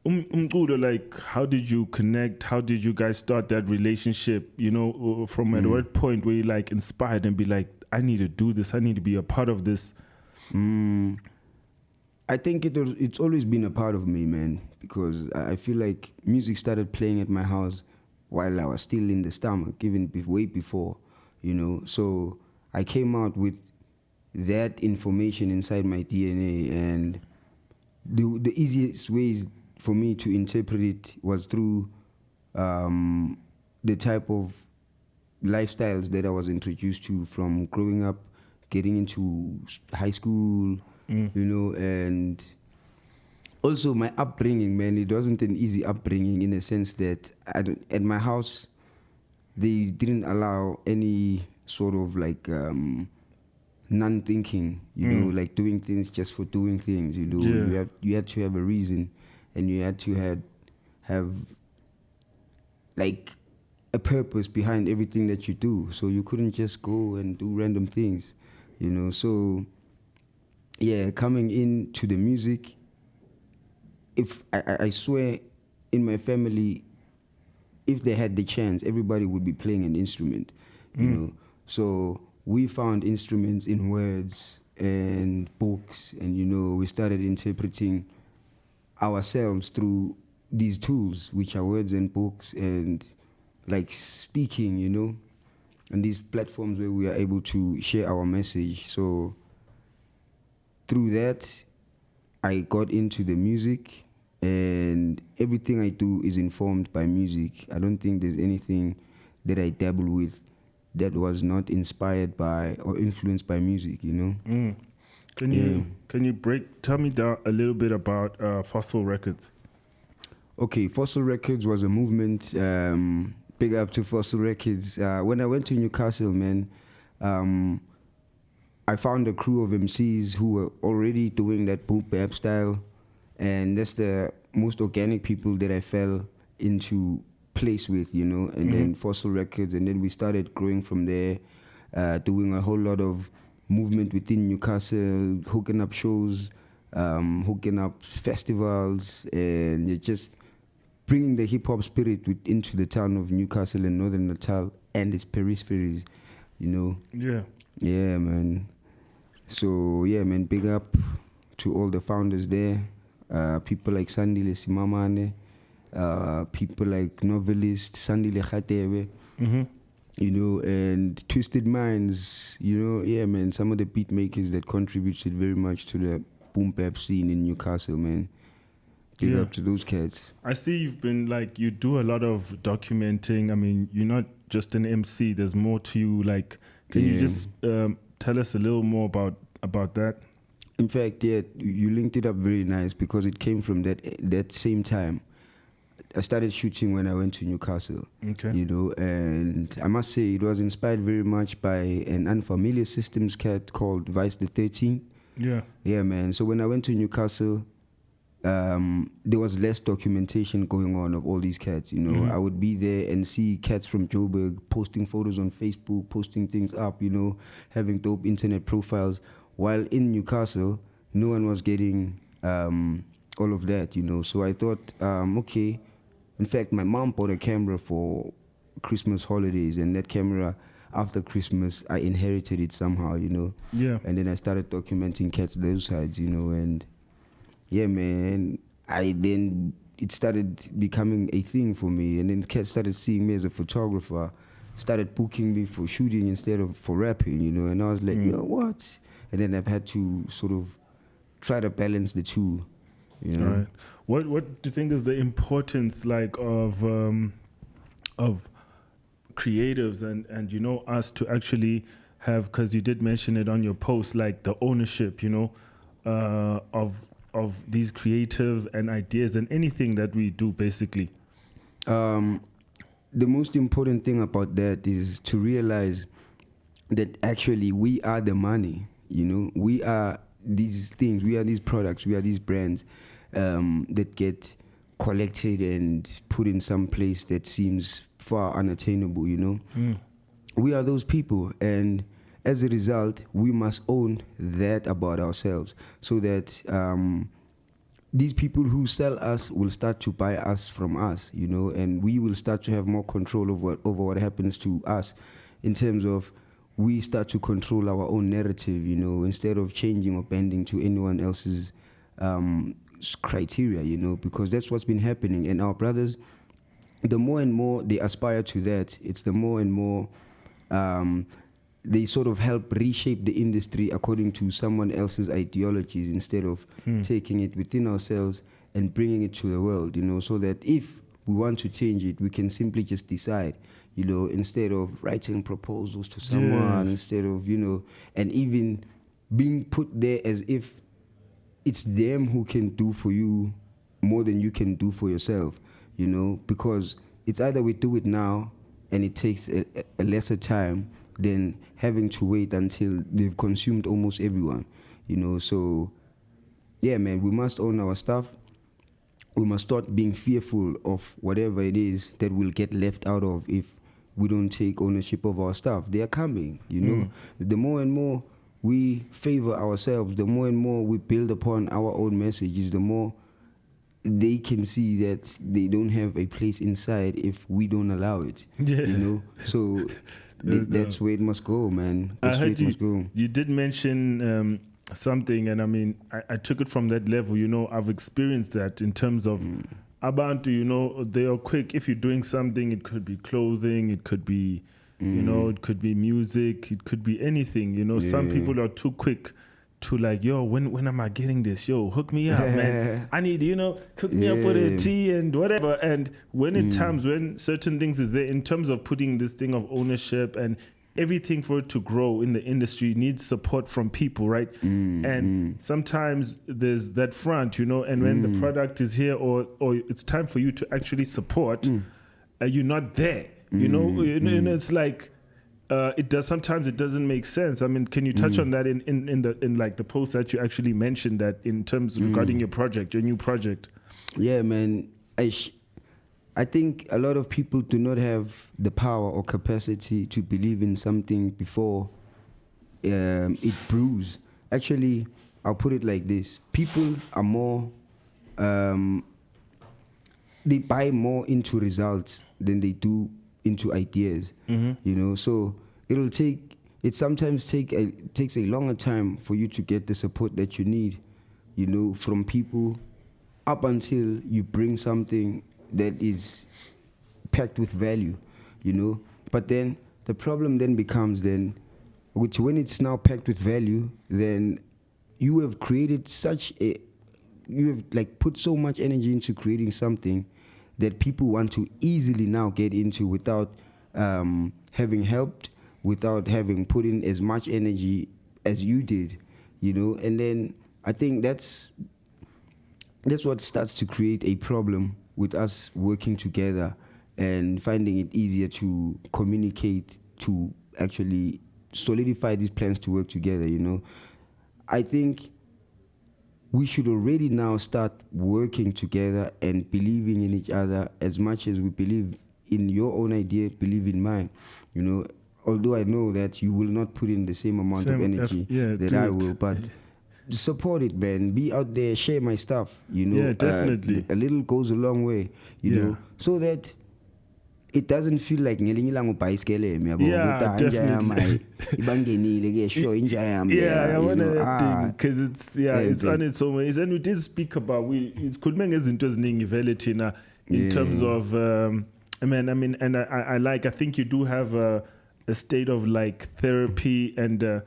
Umqulo, like, how did you connect? How did you guys start that relationship? You know, from at what point were you like inspired and be like, I need to do this. I need to be a part of this. I think it's always been a part of me, man, because I feel like music started playing at my house while I was still in the stomach, even way before, you know. So I came out with that information inside my DNA, and the easiest ways for me to interpret it was through the type of lifestyles that I was introduced to from growing up, getting into high school, you know, and also my upbringing, man. It wasn't an easy upbringing in the sense that at my house, they didn't allow any sort of like non-thinking, you know, like doing things just for doing things, you know. You had to have a reason, and you had to have like a purpose behind everything that you do. So you couldn't just go and do random things, you know. So yeah, coming into the music, if I swear in my family, if they had the chance, everybody would be playing an instrument, you know. So we found instruments in words and books, and you know, we started interpreting ourselves through these tools, which are words and books and like speaking, you know, and these platforms where we are able to share our message. So through that, I got into the music, and everything I do is informed by music. I don't think there's anything that I dabble with that was not inspired by or influenced by music, you know. Can you tell me down a little bit about Fossil Records? Okay, Fossil Records was a movement. Big up to Fossil Records. When I went to Newcastle, man, I found a crew of MCs who were already doing that boom bap style, and that's the most organic people that I fell into place with, you know. And then Fossil Records, and then we started growing from there, doing a whole lot of movement within Newcastle, hooking up shows, hooking up festivals, and you're just bringing the hip-hop spirit into the town of Newcastle and Northern Natal and its peripheries, you know. Yeah, man. So, yeah, man, big up to all the founders there. People like Sandile Simamane, people like Novelist, Sandile Radebe, you know, and Twisted Minds, you know. Yeah, man, some of the beat makers that contributed very much to the boom bap scene in Newcastle, man. Big up to those cats. I see you've been like, you do a lot of documenting. I mean, you're not just an MC, there's more to you. Like, can you just tell us a little more about that? In fact, yeah, you linked it up very nice, because it came from that same time. I started shooting when I went to Newcastle, you know, and I must say it was inspired very much by an Unfamiliar Systems cat called Vice the 13th. Yeah, man. So when I went to Newcastle, there was less documentation going on of all these cats, you know. I would be there and see cats from Joburg posting photos on Facebook, posting things up, you know, having dope internet profiles, while in Newcastle, no one was getting all of that, you know. So I thought, okay. In fact, my mom bought a camera for Christmas holidays, and that camera, after Christmas, I inherited it somehow, you know. And then I started documenting cats those sides, you know, and yeah, man, it started becoming a thing for me, and then cats started seeing me as a photographer, started booking me for shooting instead of for rapping, you know, and I was like, yo, what? And then I've had to sort of try to balance the two, you know. Right. What do you think is the importance, like, of creatives and you know, us to actually have, because you did mention it on your post, like the ownership, you know, of these creative and ideas and anything that we do, basically. The most important thing about that is to realize that actually we are the money, you know, we are these things, we are these products, we are these brands that get collected and put in some place that seems far unattainable, you know. We are those people, and as a result, we must own that about ourselves, so that these people who sell us will start to buy us from us, you know, and we will start to have more control over what happens to us, in terms of we start to control our own narrative, you know, instead of changing or bending to anyone else's criteria, you know, because that's what's been happening. And our brothers, the more and more they aspire to that, it's the more and more they sort of help reshape the industry according to someone else's ideologies, instead of taking it within ourselves and bringing it to the world, you know, so that if we want to change it, we can simply just decide, you know, instead of writing proposals to someone, instead of, you know, and even being put there as if it's them who can do for you more than you can do for yourself, you know, because it's either we do it now and it takes a lesser time than having to wait until they've consumed almost everyone, you know. So yeah, man, we must own our stuff. We must start being fearful of whatever it is that will get left out of if we don't take ownership of our stuff. They are coming, you know. The more and more we favor ourselves, the more and more we build upon our own messages, the more they can see that they don't have a place inside if we don't allow it, you know. So that's where it must go, man. That's where it must go. You did mention something, and I mean, I took it from that level, you know. I've experienced that in terms of Abantu, you know, they are quick. If you're doing something, it could be clothing, it could be, you know, it could be music, it could be anything, you know. Some people are too quick to like, yo, when am I getting this? Yo, hook me up, man. I need, you know, hook me up with a tea and whatever. And when it times when certain things is there, in terms of putting this thing of ownership and everything for it to grow in the industry needs support from people, right? And sometimes there's that front, you know, and when the product is here or it's time for you to actually support, you're not there, you know, and it's like, sometimes it doesn't make sense. I mean, can you touch on that in like the post that you actually mentioned, that in terms regarding your project, your new project? Yeah, man. I think a lot of people do not have the power or capacity to believe in something before it brews. Actually, I'll put it like this. People are more, they buy more into results than they do into ideas, you know. So it sometimes takes a longer time for you to get the support that you need, you know, from people, up until you bring something that is packed with value, you know. But then the problem then becomes which when it's now packed with value, then you have created you have like put so much energy into creating something that people want to easily now get into without having helped, without having put in as much energy as you did, you know. And then I think that's what starts to create a problem with us working together and finding it easier to communicate, to actually solidify these plans to work together, you know. I think we should already now start working together and believing in each other as much as we believe in your own idea, believe in mine, you know. Although I know that you will not put in the same amount of energy that I will, but support it, man. Be out there, share my stuff, you know. Yeah, definitely. A little goes a long way, you know, so that it doesn't feel like definitely. I want to because it's on its own ways. And we did speak about it's in terms of I think you do have a state of like therapy and the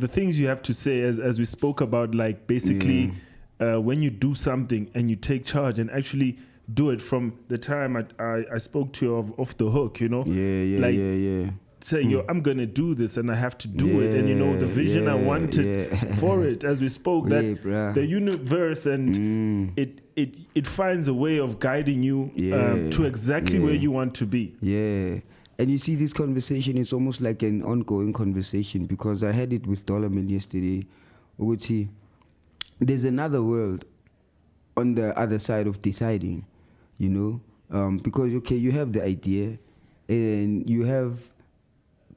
things you have to say as we spoke about, like basically when you do something and you take charge and actually do it from the time I spoke to you of Offthehook, you know? Yeah. Say, yo, I'm gonna do this and I have to do it. And you know, the vision I wanted for it, as we spoke, that the universe and it finds a way of guiding you to exactly where you want to be. Yeah. And you see, this conversation is almost like an ongoing conversation, because I had it with Dollarman yesterday. Uguti, there's another world on the other side of deciding, you know, because, okay, you have the idea and you have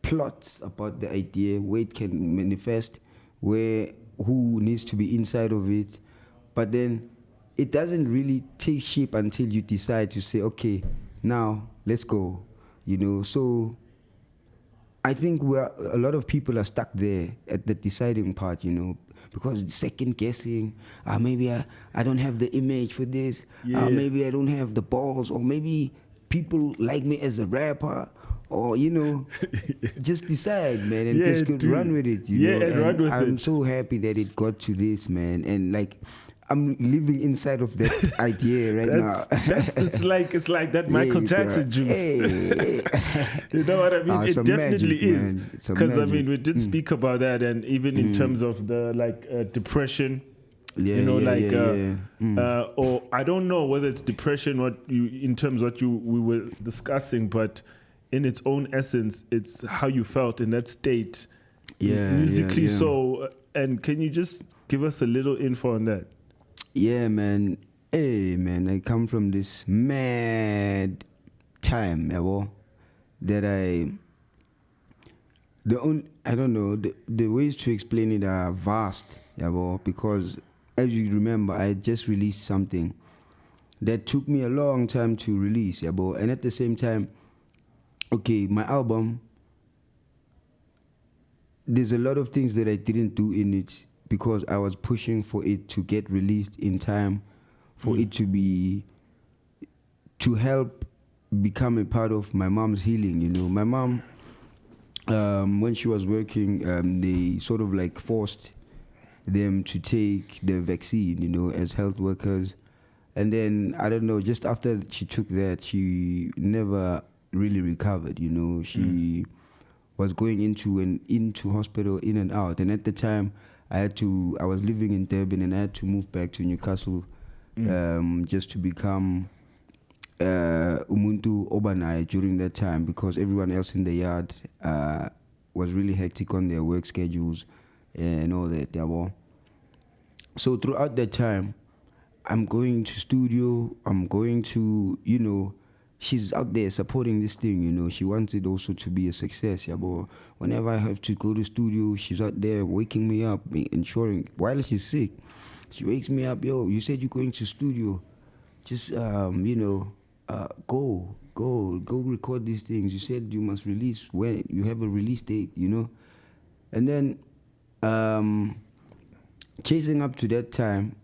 plots about the idea, where it can manifest, who needs to be inside of it, but then it doesn't really take shape until you decide to say, okay, now let's go, you know. So I think a lot of people are stuck there at the deciding part, you know, because second guessing, maybe I don't have the image for this, maybe I don't have the balls, or maybe people like me as a rapper, or, you know, just decide, man, and just run with it, you know. And run with I'm so happy that it got to this, man, and like, I'm living inside of that idea right now. It's like that Michael Jackson juice. Hey. You know what I mean? It definitely is. Because I mean, we did speak about that, and even in terms of the depression. Or I don't know whether it's depression, in terms of what we were discussing, but in its own essence, it's how you felt in that state, musically. So, and can you just give us a little info on that? Yeah, man. Hey, man, I come from this mad time, that I don't know, the ways to explain it are vast, because as you remember, I just released something that took me a long time to release, and at the same time, okay, my album, there's a lot of things that I didn't do in it because I was pushing for it to get released in time, for it to help become a part of my mom's healing, you know. My mom, when she was working, they sort of like forced them to take the vaccine, you know, as health workers. And then, I don't know, just after she took that, she never really recovered, you know. She was going into hospital, in and out. And at the time, I was living in Durban, and I had to move back to Newcastle just to become Umuntu Obanai during that time, because everyone else in the yard was really hectic on their work schedules and all that. So throughout that time, I'm going to studio, I'm going to, you know, she's out there supporting this thing, you know. She wants it also to be a success, but whenever I have to go to studio, she's out there waking me up, ensuring, while she's sick, she wakes me up, yo, you said you're going to studio, just, you know, go record these things. You said you must release when you have a release date, you know. And then chasing up to that time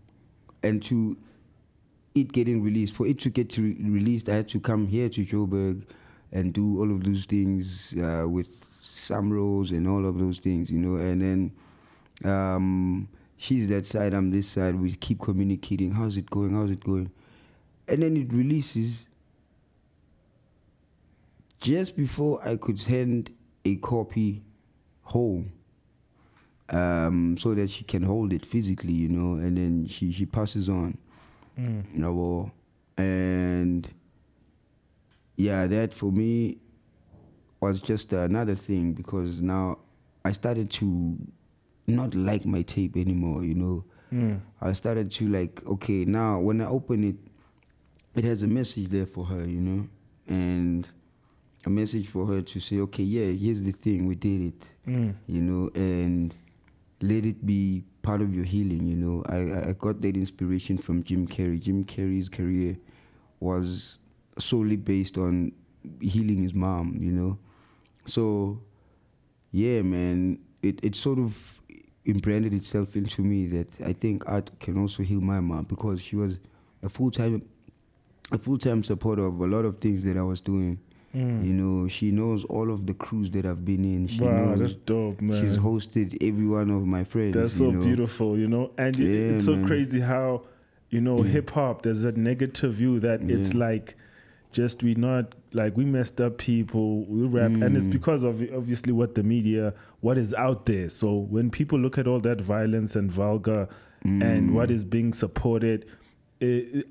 and to it getting released, for it to get released, I had to come here to Joburg and do all of those things with Samros and all of those things, you know. And then she's that side, I'm this side. We keep communicating. How's it going? And then it releases. Just before I could send a copy home, so that she can hold it physically, you know. And then she passes on. You know, and yeah, that for me was just another thing, because now I started to not like my tape anymore, you know. I started to like, okay, now when I open it, it has a message there for her, you know, and a message for her to say, okay, yeah, here's the thing, we did it, you know, and let it be part of your healing, you know. I got that inspiration from Jim Carrey. Jim Carrey's career was solely based on healing his mom, you know. So, yeah, man, it sort of imprinted itself into me that I think art can also heal my mom, because she was a full-time supporter of a lot of things that I was doing. You know, she knows all of the crews that I've been in. She knows, that's dope, man. She's hosted every one of my friends. That's so beautiful, you know. And it's so crazy how, you know, hip hop, there's a negative view that it's like just we messed up people, we rap, and it's because of obviously what is out there. So when people look at all that violence and vulgar and what is being supported,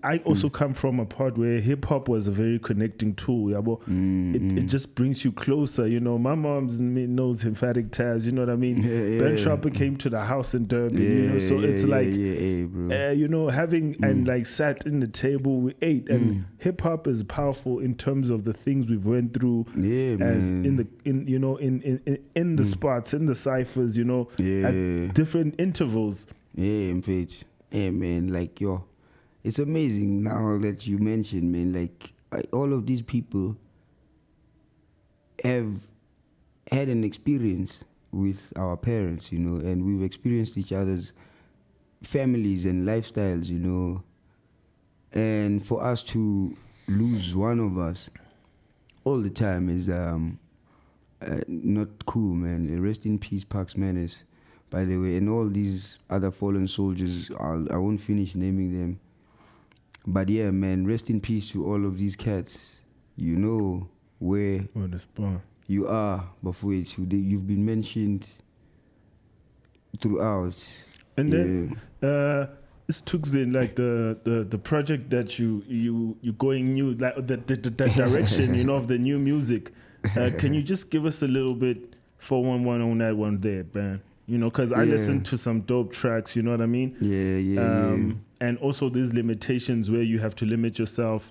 I also come from a part where hip hop was a very connecting tool. It just brings you closer. You know, my mom knows Emphatic Tabs. You know what I mean? Ben Sharper came to the house in Durban. You know, so it's you know, having and like sat in the table, we ate, and hip hop is powerful in terms of the things we've went through. As in the spots, in the ciphers. You know, at different intervals. Yeah, man, like it's amazing now that you mentioned, man, like all of these people have had an experience with our parents, you know, and we've experienced each other's families and lifestyles, you know, and for us to lose one of us all the time is not cool, man. Rest in peace, Pax Menace, by the way, and all these other fallen soldiers. I won't finish naming them. But yeah, man, rest in peace to all of these cats. You know where you are, before you've been mentioned throughout. And then this took like the project that you going new, like the direction, you know, of the new music. Can you just give us a little bit 411 on that one there, man? You know, because I listened to some dope tracks, you know what I mean? And also these limitations where you have to limit yourself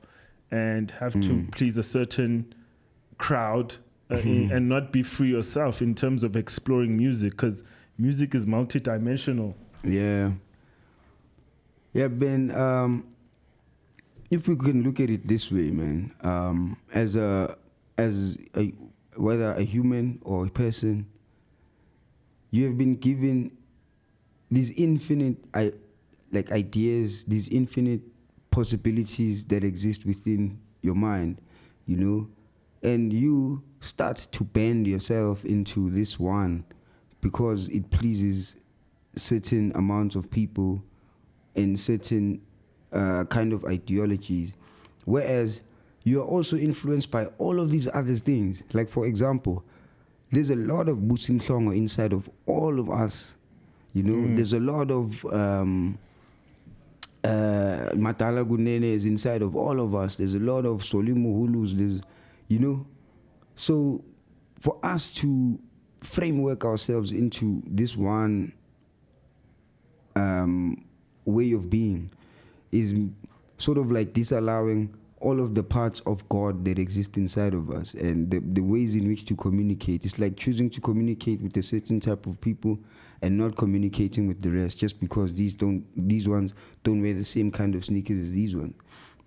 and have to please a certain crowd and not be free yourself in terms of exploring music, because music is multidimensional. Yeah, Ben, if we can look at it this way, man, as whether a human or a person, you have been given these infinite ideas, these infinite possibilities that exist within your mind, you know, and you start to bend yourself into this one because it pleases certain amounts of people and certain kind of ideologies, whereas you are also influenced by all of these other things. Like, for example, there's a lot of Busimhlongo inside of all of us, you know. There's a lot of Matala Gunene is inside of all of us. There's a lot of Solimuhulus. There's, you know. So for us to framework ourselves into this one way of being is sort of like disallowing all of the parts of God that exist inside of us and the ways in which to communicate. It's like choosing to communicate with a certain type of people and not communicating with the rest just because these ones don't wear the same kind of sneakers as these ones.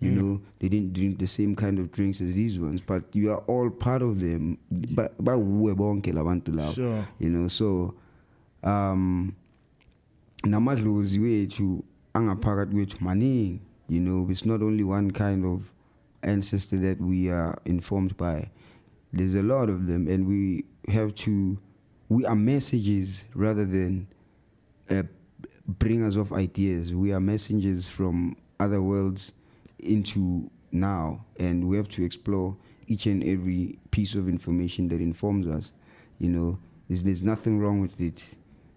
You know, they didn't drink the same kind of drinks as these ones, but you are all part of them. But Sure. You know, so namadlozi wethu angaphakathi kwethu maningi. You know, it's not only one kind of ancestor that we are informed by. There's a lot of them, and we are messages rather than bringers of ideas. We are messengers from other worlds into now, and we have to explore each and every piece of information that informs us. You know, there's nothing wrong with it.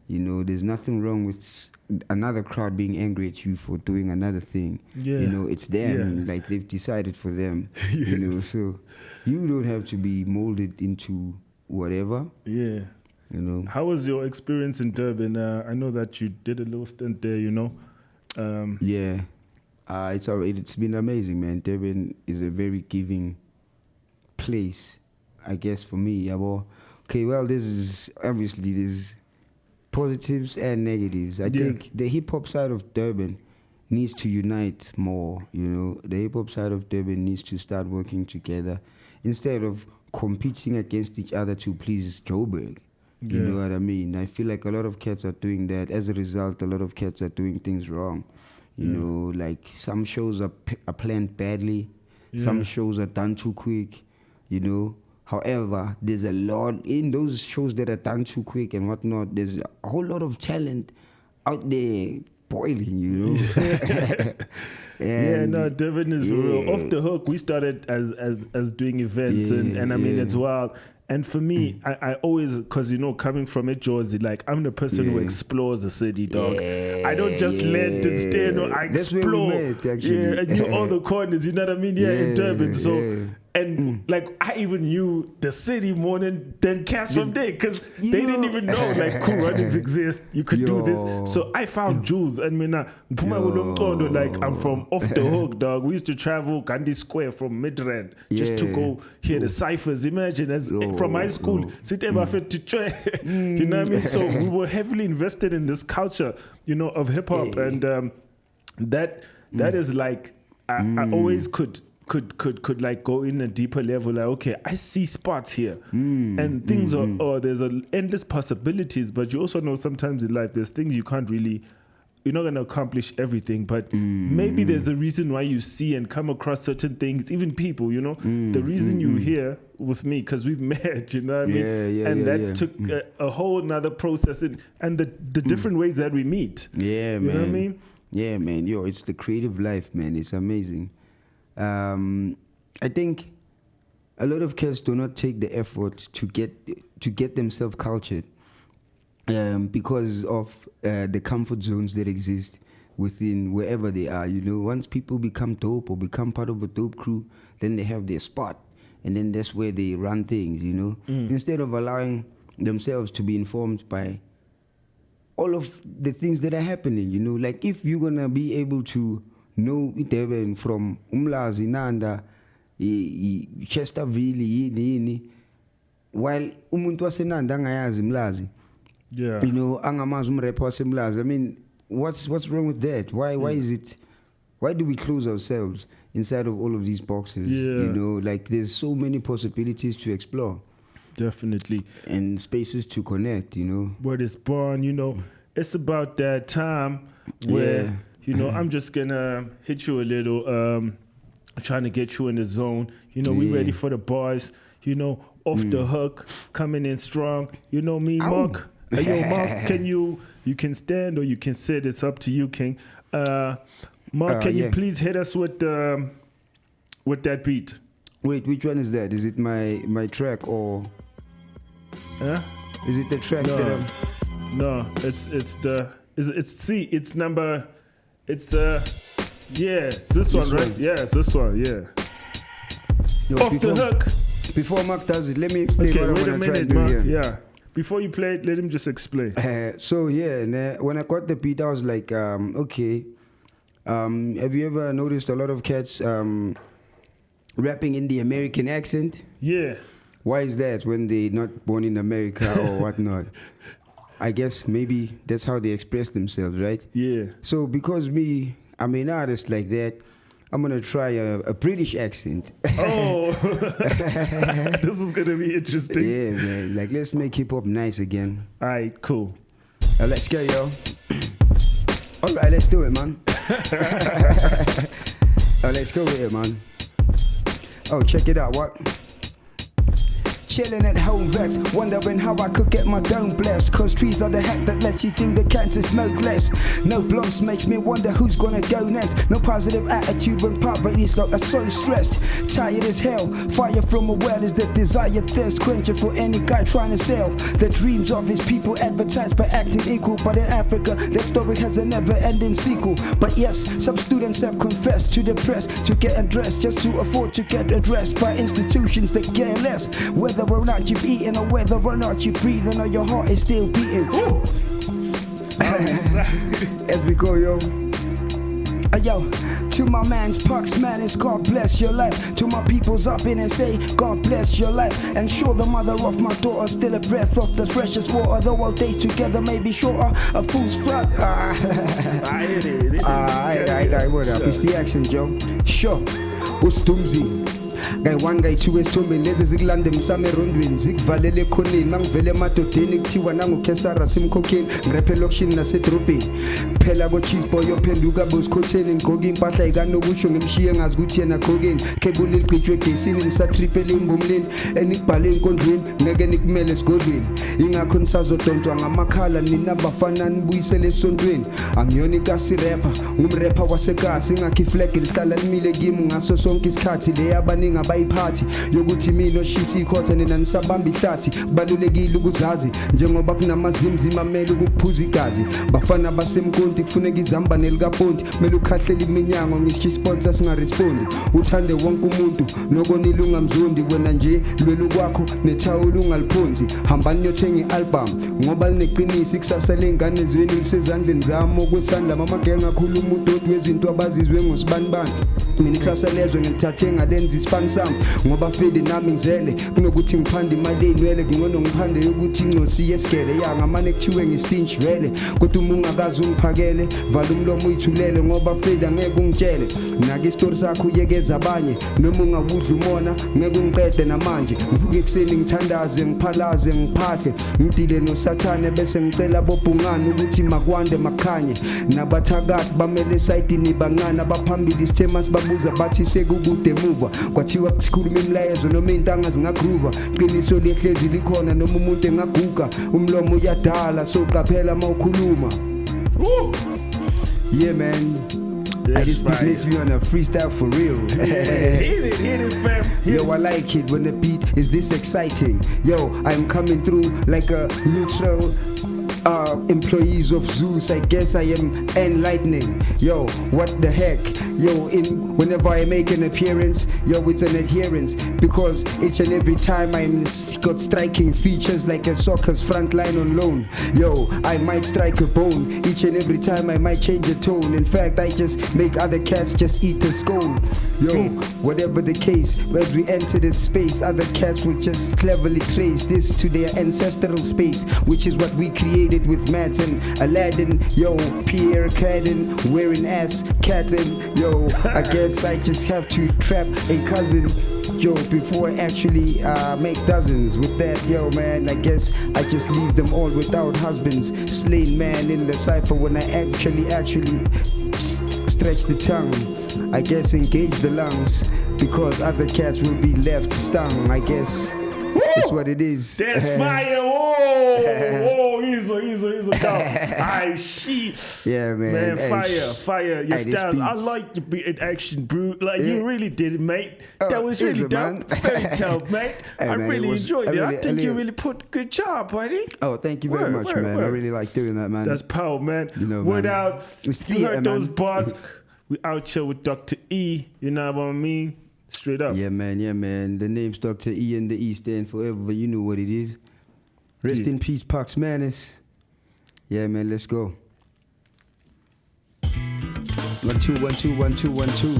You know, there's nothing wrong with another crowd being angry at you for doing another thing. Yeah. You know, it's them. Like, they've decided for them. Yes. You know, so you don't have to be molded into whatever. Yeah. You know. How was your experience in Durban? I know that you did a little stint there, you know. Yeah. It's been amazing, man. Durban is a very giving place, I guess, for me. Yeah, well, okay, well, there's positives and negatives. I think the hip-hop side of Durban needs to unite more, you know. The hip-hop side of Durban needs to start working together instead of competing against each other to please Joburg. You know what I mean? I feel like a lot of cats are doing that. As a result, a lot of cats are doing things wrong. You know, like some shows are planned badly. Some shows are done too quick, you know. However, there's a lot in those shows that are done too quick and whatnot. There's a whole lot of talent out there boiling, you know. Yeah, no, Devin is real. Off the hook, we started as doing events, and I mean, it's wild. And for me, I always, because, you know, coming from it, Jersey, like, I'm the person who explores the city, dog. I don't just land and stay, no, I explore. I knew all the corners, you know what I mean? In Durban. So, and like, I even knew the city more than cats from there, because they didn't even know, like, cool runnings exist. You could do this. So I found jewels. And like, I'm from Off the Hook, dog. We used to travel Gandhi Square from Midrand just to go hear the ciphers. Imagine, as from high school, sit you know what I mean? So we were heavily invested in this culture, you know, of hip hop, and that is like, I always could like go in a deeper level, like, okay, I see spots here, and things are there's endless possibilities, but you also know sometimes in life there's things you can't really, you're not going to accomplish everything, but maybe there's a reason why you see and come across certain things, even people, you know, the reason you're here with me, because we've met, you know what I mean? That took a whole nother process, and the different ways that we meet. Yeah, man. You know what I mean? Yeah, man. Yo, it's the creative life, man. It's amazing. I think a lot of kids do not take the effort to get themselves cultured, because of the comfort zones that exist within wherever they are. You know, once people become dope or become part of a dope crew, then they have their spot, and then that's where they run things. You know, instead of allowing themselves to be informed by all of the things that are happening. You know, like, if you're gonna be able to know it from Lwazi, Nanda, Chesterville, yini, while umuntu wasenanda angayazi Lwazi, you know, angamazi umrap waseMlazi. I mean, what's wrong with that? Why do we close ourselves inside of all of these boxes? You know, like, there's so many possibilities to explore. Definitely. And spaces to connect, you know. Word is born, you know. It's about that time where, you know, I'm just gonna hit you a little, trying to get you in the zone. You know, we ready for the bars, you know, Off the Hook, coming in strong. You know me, Mark. Yo, Mark, you can stand or you can sit. It's up to you, King. Mark, can you please hit us with that beat? Wait, which one is that? Is it my track or? Huh? Is it the track that I'm? No, it's this one, right? Yeah, it's this one, yeah. No, Off the Hook. Before Mark does it, let me explain what I'm going to try to do Mark, here. Yeah. Before you play it, let him just explain. When I got the beat, I was like, okay. Have you ever noticed a lot of cats rapping in the American accent? Yeah. Why is that when they're not born in America or whatnot? I guess maybe that's how they express themselves, right? Yeah. So because I'm an artist like that, I'm going to try a British accent. Oh, this is going to be interesting. Yeah, man. Like, let's make hip-hop nice again. All right, cool. Let's go, yo. All right, let's do it, man. Let's go with it, man. Oh, check it out, what? Chilling at home vexed, wondering how I could get my dome blessed. Cause trees are the hack that lets you do the cancer smoke less. No blunts makes me wonder who's gonna go next. No positive attitude when poverty's got us so stressed. Tired as hell, fire from a well is the desire thirst quencher for any guy trying to sell the dreams of his people advertised by acting equal. But in Africa, that story has a never-ending sequel. But yes, some students have confessed to the press to get undressed just to afford to get addressed by institutions that care less. Whether or not you've eaten, or whether or not you're breathing, or your heart is still beating. As we go, yo. Yo, to my man's Pucks, man, it's God bless your life. To my peoples up in SA, God bless your life. And sure, the mother of my daughter still a breath of the freshest water. Though our days together may be shorter, a fool's plot. What up? It's the accent, yo. Sure. What's Dumzi? Guy 1 guy 2 esithombeni lezi zikulanda emsamo erondweni zikuvalele ekhoneni mangivele emadodeni kuthiwa nangukesara simkhokheni ngirepe elokishini nasedrobheni phela ko-cheese boy ophenduka bosikhotheni ngigqoke impahla ikanokusho ngimshiye ngazi ukuthi yena khokeni khebule ligqitshwe egesini nisatripele imbomleni enikubhale enkondlweni ngeke nikumele esigodlweni ingakho nisazodonswa ngamakhala nina bafana nibuyisele esontweni angiyona ikasi rapper ngumrapper wasekasi ingakho iflegi lihlala limile kimi ngaso sonke isikhathi le abaningi abayiphathi yokuthi mina oshisa ikhotha nina nisabamba ihlathi kubalulekile ukuzazi njengoba kunamazimzima amele ukuphuza igazi bafana basemkonti kufuneka izamba nelikaponti kumele ukhahlela iminyango ngisho isponsor singarespondi uthande wonke umuntu nokonile ungamzondi wena nje lwelu kwakho nethawula ungaliphonzi hambani niyothenga i-album ngoba lineqinisi ikusasa lengane zweni lisezandleni zami okwesandla amagenge akhuluma udoti wezinto abazizwe ngosibanibani mina ikusasa lezwe ngilithathe ngalenza isipani sami ngoba fede nami ngizele kunokuthi ngiphande imali ey'nwele kungcono ngiphande yokuthi ingcosi yesigele ya ngamane kuthiwe ngistinch vele kodwa uma ungakazi ungiphakele vala umlomo uyithulele ngoba fede angeke ungitshele nake isitori sakho uyekeza abanye noma ungabudla umona ngeke ungiqede namanje ngivuke ekuseni ngithandaze ngiphalaze ngiphahle ngidile nosathane bese ngicela bobhungane ukuthi makwande makhanye nabathakathi bamele esayidini bancane abaphambili isithema sibabuza bathi sekukude emuva kwathiwa sikhuluma imilayezo noma iy'ntanga zingagroova qiniso lihlezi likhona noma umuntu engaguga umlomo uyadala so qaphela uma ukhuluma. Yeah man, this beat makes me wanna freestyle for real. Hit it, fam. Yo, I like it when the beat is this exciting. Yo, I'm coming through like a neutral employees of Zeus. I guess I am enlightening. Yo, what the heck? Yo, whenever I make an appearance, yo, it's an adherence because each and every time I'm got striking features like a soccer's front line on loan. Yo, I might strike a bone. Each and every time I might change a tone. In fact, I just make other cats just eat a scone. Yo, whatever the case, as we enter this space, other cats will just cleverly trace this to their ancestral space, which is what we created with Manz and Aladdin. Yo, Pierre Cadden wearing ass cats and yo, I guess I just have to trap a cousin. Yo, before I actually make dozens with that, yo man, I guess I just leave them all without husbands. Slain man in the cipher when I actually stretch the tongue. I guess engage the lungs because other cats will be left stung. I guess that's what it is. That's fire. Whoa, easy, dog. Aye, shit. Yeah, man. Fire. Your styles. I like your beat and action, bro. Like, you really did it, mate. That was really dope. Very dope, mate. I really enjoyed it. I think you really put a good job, buddy. Oh, thank you very much, man. I really like doing that, man. That's power, man. You know, Without, you heard those man. bars. We out here with Dr. E. You know what I mean? Straight up. Yeah, man. The name's Dr. E and the E stand forever. You know what it is. Rest in peace, Pax Manus. Yeah, man, let's go. 1 2 1 2 1 2 1 2.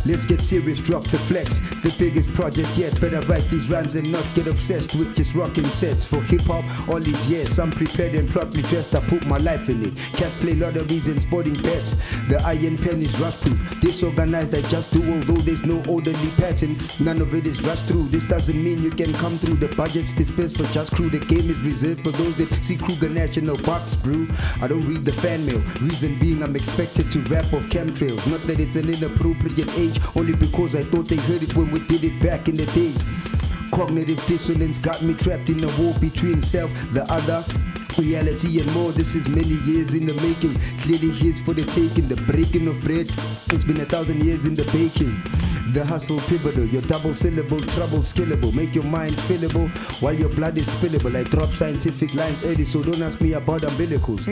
Let's get serious, drop the flex. The biggest project yet. Better write these rhymes and not get obsessed with just rocking sets. For hip-hop, all these years, I'm prepared and properly dressed. I put my life in it. Cats play lotteries and sporting bets. The iron pen is rust-proof. Disorganized, I just do, although there's no orderly pattern. None of it is rushed through. This doesn't mean you can come through. The budget's dispersed for just crew. The game is reserved for those that see Kruger National Box brew. I don't read the fan mail. Reason being, I'm expected to rap off chemtrails. Not that it's an inappropriate age, only because I thought they heard it when we did it back in the days. Cognitive dissonance got me trapped in a war between self, the other, reality and more. This is many years in the making. Clearly here's for the taking. The breaking of bread, it's been 1,000 years in the baking. The hustle pivotal, your double syllable, trouble skillable. Make your mind fillable while your blood is spillable. I drop scientific lines early, so don't ask me about umbilicals.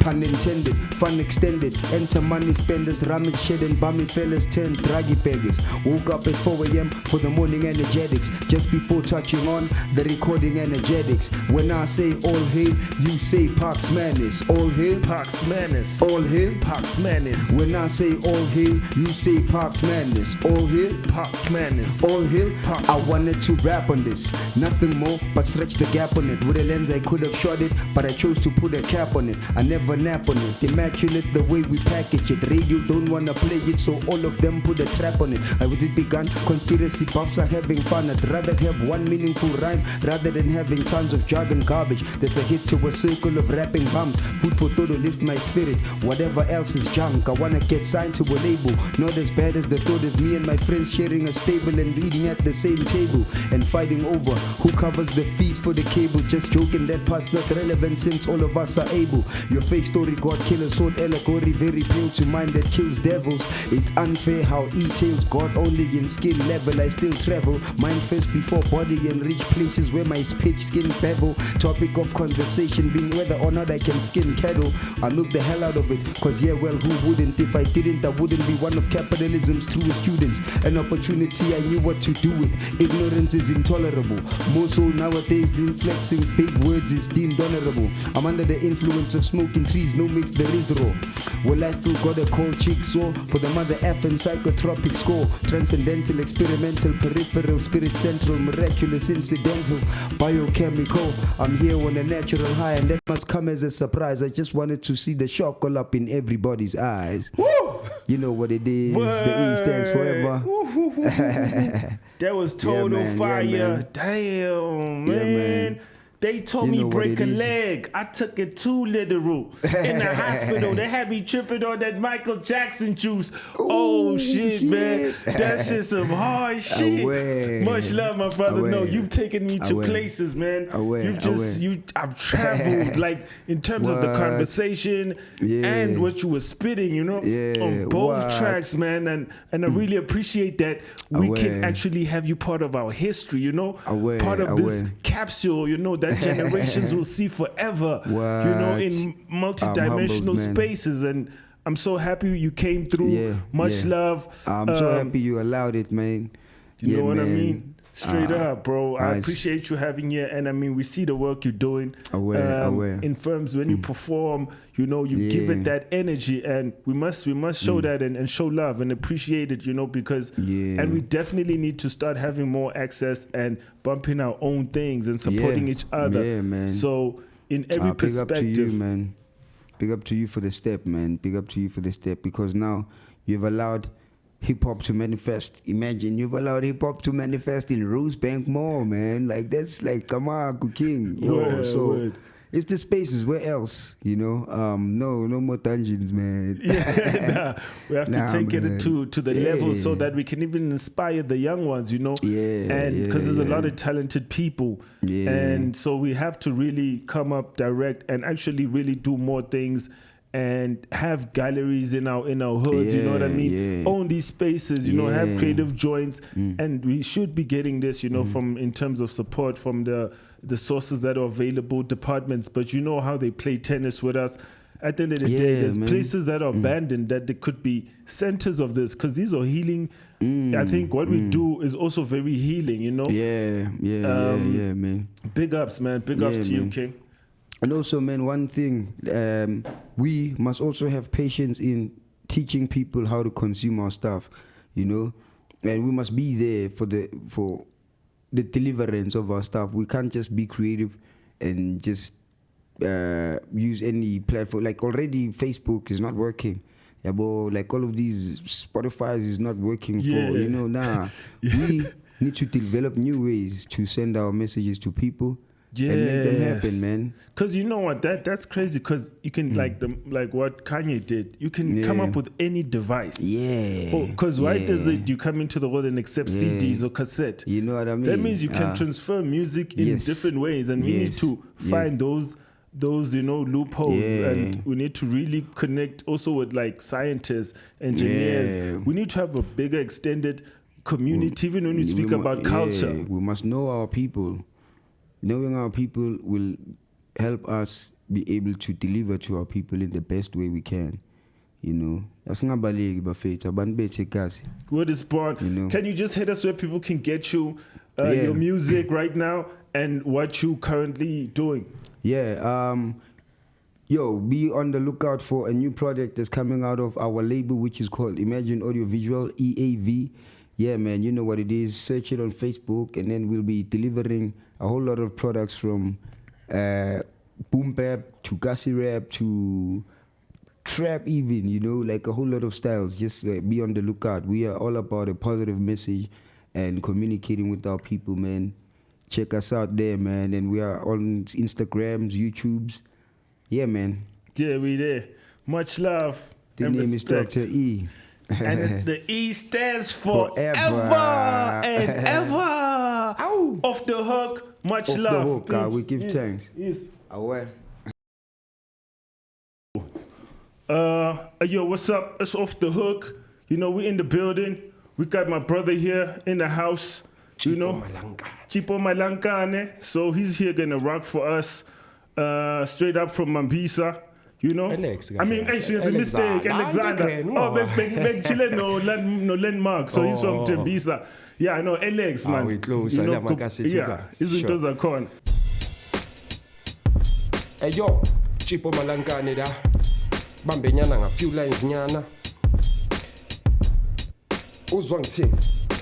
Pun intended, fun extended. Enter money spenders, rummage shed and bummy fellas turn druggy beggars. Woke up at 4 a.m. for the morning energetics. Just before touching on the recording energetics. When I say all hail, you say Parks Madness. All hail, Parks Madness. all hail. Parks Madness. When I say all hail, you say Parks Madness. All hail, Parks Madness. all hail. Parks. I wanted to rap on this, nothing more but stretch the gap on it. With a lens I could have shot it, but I chose to put a cap on it. I never nap on it. Immaculate the way we package it. Radio don't wanna play it, so all of them put a trap on it. I would it begun. Conspiracy buffs are having fun. I'd rather have one meaningful rhyme rather than having tons of jargon garbage. That's a hit to a circle of rapping bums. Food for thought to lift my spirit. Whatever else is junk, I wanna get signed to a label. Not as bad as the thought of me and my friends sharing a stable and eating at the same table and fighting over who covers the fees for the cable. Just joking, that part's not relevant since all of us are able. Your fake story, God killer, sword allegory, very pale to mind that kills devils. It's unfair how e-tails God only in skill level. I still travel, mind first before body and reach places where my pitch skin bevel. Topic of conversation being whether or not I can skin cattle. I look the hell out of it, cause yeah, well, who wouldn't? If I didn't, I wouldn't be one of capitalism's truest students. An opportunity I knew what to do with. Ignorance is intolerable. More so nowadays than flexing big words is deemed honorable. I'm under the influence of smoking trees, no mix there is raw. Well, I still got a cold chick so for the mother F and psychotropic score. Transcendental, experimental, peripheral, spirit central, miraculous, incidental, biochemical. I'm here on a natural high and that must come as a surprise. I just wanted to see the shock all up in everybody's eyes. Woo! You know what it is. The E stands forever. That was total man, fire. man. Damn, Yeah, man. man. They told You me know what break it a is. leg. I took it too literal. In the hospital, they had me tripping on that Michael Jackson juice. Oh, shit, man. That shit's some hard shit. Away. Much love, my brother. Away. No, you've taken me to Away. places, man. Away. You've just, I've traveled, like, in terms of the What? conversation Yeah. and what you were spitting, you know, Yeah. on both What? tracks, man. And I really appreciate that we can Away. actually have you part of our history, you know, Away. part of this Away. capsule, you know, that generations will see forever, you know, in What? multi-dimensional I'm humbled, man. spaces. And I'm so happy you came through. Yeah, Much yeah. love. I'm so happy you allowed it, man. You know what I man. mean? Straight up, bro. I nice. appreciate you having here, and I mean, we see the work you're doing. Aware. In firms, when you perform, you know, you give it Yeah. that energy, and we must show that and show love and appreciate it, you know, because Yeah. and we definitely need to start having more access and bumping our own things and supporting Yeah. each other. Yeah, man. So in every Big up to perspective, you, man. Big up to you for the step, man. Big up to you for the step, because now you've allowed hip-hop to manifest. Imagine you've allowed hip-hop to manifest in Rosebank Mall, man. Like, that's like, come on, King. Yo, Word, so word. it's the spaces. Where else, you know? No more dungeons, man. yeah, we have to Nah, take man. it to the level so Yeah. that we can even inspire the young ones, you know. Yeah, and because there's a lot yeah. of talented people, Yeah. and so we have to really come up direct and actually really do more things and have galleries in our hoods. You know what I Yeah, mean? yeah. Own these spaces, you know, have Yeah. creative joints, and we should be getting this, you know, from in terms of support from the sources that are available, departments. But you know how they play tennis with us. At the end of the day, Yeah, there's man. places that are abandoned that there could be centers of this, because these are healing. I think what we do is also very healing, you know. Yeah, man. Big ups, man. Big ups Yeah, to you, man. King. And also, man, one thing, we must also have patience in teaching people how to consume our stuff, you know, and we must be there for the deliverance of our stuff. We can't just be creative and just use any platform. Like, already Facebook is not working. Yeah, but like all of these Spotify is not working Yeah. for, you know, nah. We need to develop new ways to send our messages to people. And make them happen, man. Because you know what, that's crazy. Because you can like what Kanye did. You can come Yeah. up with any device. Yeah. Because why does Yeah. it you come into the world and accept Yeah. CDs or cassette? You know what I mean? That means you can transfer music in yes. different ways, and we need Yes. to find those you know loopholes, Yeah. and we need to really connect also with like scientists, engineers. Yeah. We need to have a bigger extended community, even when we speak mu- about culture. We must know our people. Knowing our people will help us be able to deliver to our people in the best way we can. You know, Word is born. You know. Can you just hit us where people can get you? your music right now and what you currently doing. Yeah, yo, be on the lookout for a new project that's coming out of our label, which is called Emagine AudioVisual, EAV. Yeah, man, you know what it is. Search it on Facebook, and then we'll be delivering a whole lot of products from boom bap to gassy rap to trap even, you know, like a whole lot of styles. Just be on the lookout. We are all about a positive message and communicating with our people, man. Check us out there, man. And we are on Instagrams, YouTubes. Yeah, man. Yeah, we there. Much love. The and name respect. is Dr. E. And the E stands for Forever. ever and ever. Ow. Off the hook. Much Off love. the hook, God. We give thanks. Yes. Away. Yo, what's up? It's Off the Hook. You know, we in the building. We got my brother here in the house. You know, Tjipo Malankan. So he's here gonna rock for us. Straight up from Tembisa. You know, Alex, I mean, actually, it's a mistake. Alexander. No landmark. So he's from Tembisa. Yeah, I know, Alex, man. We close. You know, yeah, izinto zakhona. Hey yo, Tjipo Malankan da. Bambe nyana nga few lines nyana. Uzwa ngithini?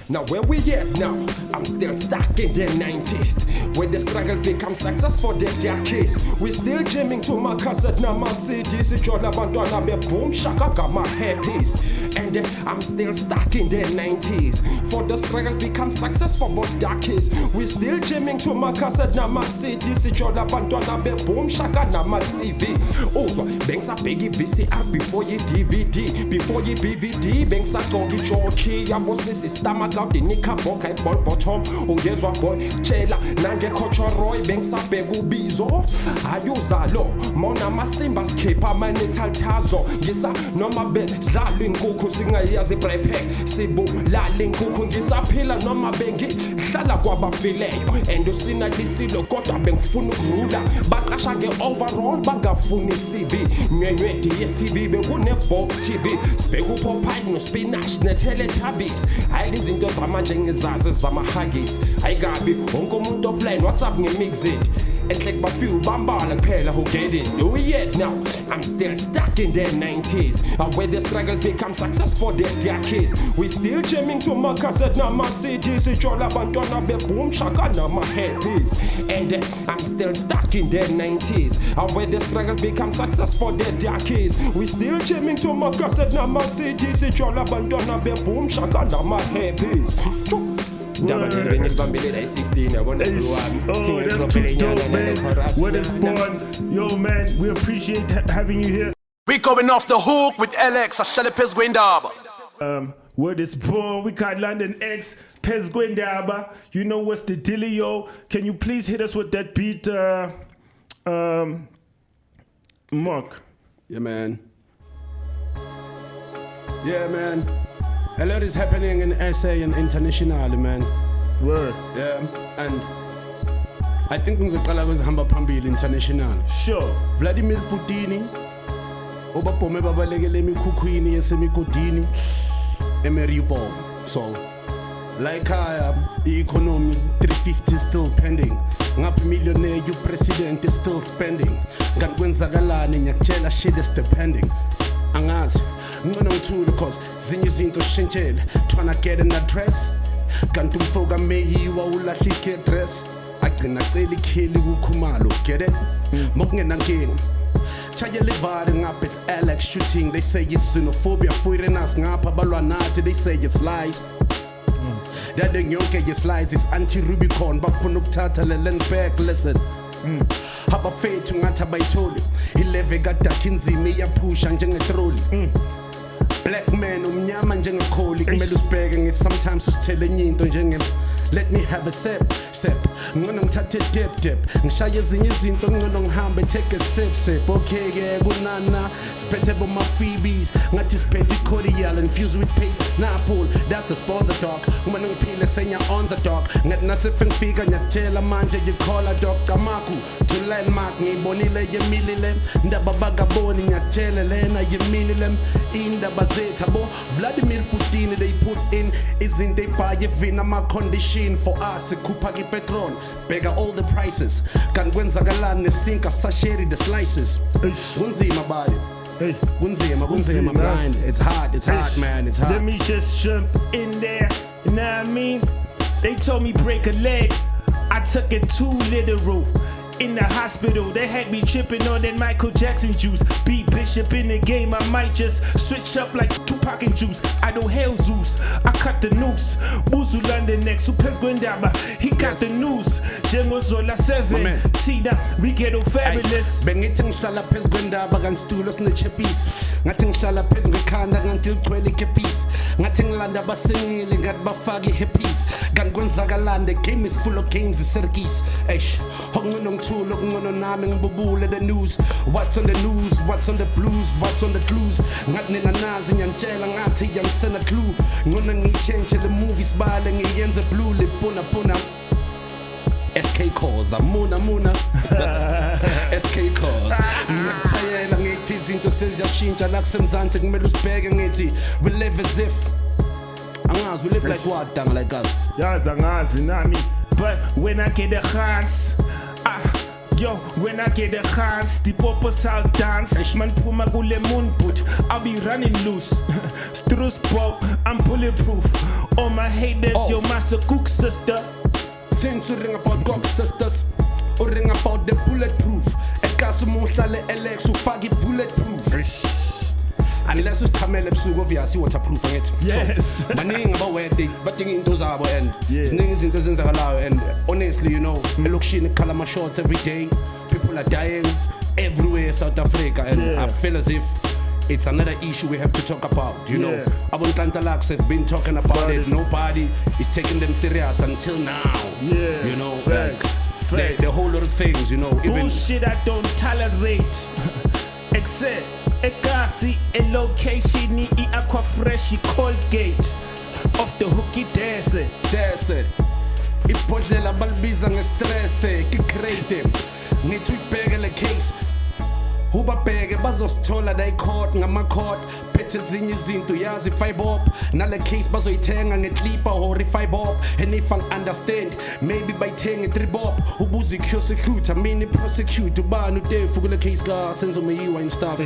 Now where we at now? I'm still stuck in the 90s. When the struggle becomes success for the decades. We still jamming to my cassette, now my CDs. Sijola bantwana be boom shaka got my hairpiece. And I'm still stuck in the 90s. For the struggle becomes success for both decades. We still jamming to my cassette, now my CDs. Sijola bantwana be boom shaka now my CV. Also, banks are biggie VCR before ye DVD. Before ye BVD, banks are talking choki. Yabosisi stomach out the nika boka and ball bottom. Oh yes, what boy, chela, nange kocho roy, banks are begu bizo. Ayuzalo, mona masimba skipa manital tazo. Yes, no my bed, slapping kuku singa yazi prepek. Sibu, la linkuku, yes, a pillar, no my bengi. Shala guaba filet, and the sinna disilo got a bang funu ruda. But I shall get overall baga funi CV. Nene DSTV, be wune Bob TV. Spegu popeye, no spinach, ne teletubbies. I listen to Emagine Zama Haggis. I got me, Uncle Mundo Flame, what's up, mix it. And like my few bambal and pella who get it. Do we yet now? I'm still stuck in the 90s. And where the struggle becomes success for the decades. We still jamming to my cassette, now my CDs. It's all about donna be boom shaka, now my headpiece. And I'm still stuck in the 90s. And where the struggle becomes success for the decades. We still jamming to my cassette, now my CDs. It's all about donna be boom shaka, now my headpiece. Oh, that's too dope, man. What is born? Yo, man, we appreciate having you here. We going off the hook with LX, a shell Pez Gwendaba. Word is born, we got London X, Pez Gwendaba. You know what's the dealio? Can you please hit us with that beat, Mark? Yeah, man. Yeah, man. A lot is happening in SA and internationally, man. Word. Yeah, and I think ngizaqala kwezihamba phambili international. Sure. Vladimir Putin obapome babalekele emikhukhwini yasemigodini eMariupol. So like economy 350 still pending. Ngaphi millionaire you president is still spending. Kanti kwenzakalani ngiyakutshela shit is depending. Angazi ngcono ngithule cause zinye izinto shintshele tryna get an address kanti umfoka meyiwa ulahlike address agcina acela ikheli kukhumalo get it mokungena nkinga chayele vare ngapha it's Alex shooting they say it's xenophobia fuire nas ngapha balwa nathi they say it's lies that the yonke yes lies is anti-Rubicon bafuna ukuthatha le land back listen abafethu ngathi abayitholi ileve kadakhi inzima iyaphusha njengetroli black man umnyama njengekholi kumele usibheke sometimes usithele enye into njenge let me have a sip sip ngcono ngithathe dip ngishaye ezinye izinto ngcono ngihambe take a sip okay ke kunana siphethe boma Phoebes ngathi siphethe cordial infused with pineapple that's a sponsor dog uma ngiphile senya on the dog ngathi nathi ngifika nyatshela manje ngikhola dog kamaku to landmark ngibonile yemilile ndaba bagaboni nyatshela lena yemilile indaba zethu bo Vladimir Putin they put in izinto ebaye vina ama condition for us ikhupha ki petrol bega all the prices kan kwenzakalani nesinka sasheri the slices kunzima bali hey kunzima blind it's hard man it's hard. Let me just jump in there, you know what I mean? They told me break a leg, I took it too literal. In the hospital, they had me tripping on that Michael Jackson juice. Beat Bishop in the game, I might just switch up like Tupac and Juice. I don't hail Zeus, I cut the noose. Buzu London next, Supes Gwendaba, he got the news. Jemozola 7, Tina, we get all fabulous. Bengiting sala pes Gwendaba gan stulos ne chippies. Ngating sala pes ngikanda ngantil 20 kepis. Ngating landa basingili ngat bafagi hippies. Gan Gonzagalande, game is full of games, circus. Eish, hongunong look ngono nami ngibubule the news what's on the news what's on the blues what's on the clues ngathi nina nazi nyantshela ngathi yamsena clue ngono ngichange the movies bale ngiyenze blue lipuna SK calls amuna SK calls ngiyachayela ngithi izinto seziyashintsha la kusemzansi kumele usibheke ngithi we live as if angazi we live like what dang like us yazi angazi nami but when I get the chance when I get a chance, the poppers I'll dance. Man puma gule moon boot, I'll be running loose. Struss pop, I'm bulletproof. All my haters, your master cook sister. Since you ring about God sisters, or ring about the bulletproof. A castle Alex who faggy bulletproof. Unless you tamel ebusuku see waterproof on it. Yes. So, baningi about where they batting into zabo and ziningi izinto ezenzakalayo and honestly you know elokishini khala ama shorts every day. People are dying everywhere South Africa and I feel as if it's another issue we have to talk about. You know, Abontantalax have been talking about it. Nobody is taking them serious until now. Yes. You know, facts. The whole lot of things, you know. Even bullshit I don't tolerate. Except Ekasi, a location, I aqua fresh, Coldcut. Offthehook, there's it. Ipos de la balbiza ngestresse, ki create. Need to beg a case. Huba bege bazosithola la court ngama court phethe ezinye izinto yazi five up nale case bazoyithenga ngeclipa or five up and if I understand maybe bayithenga 3 bob ubuzi prosecutor mini prosecute ubani udefu kule case ka senzo meyiwa and stuff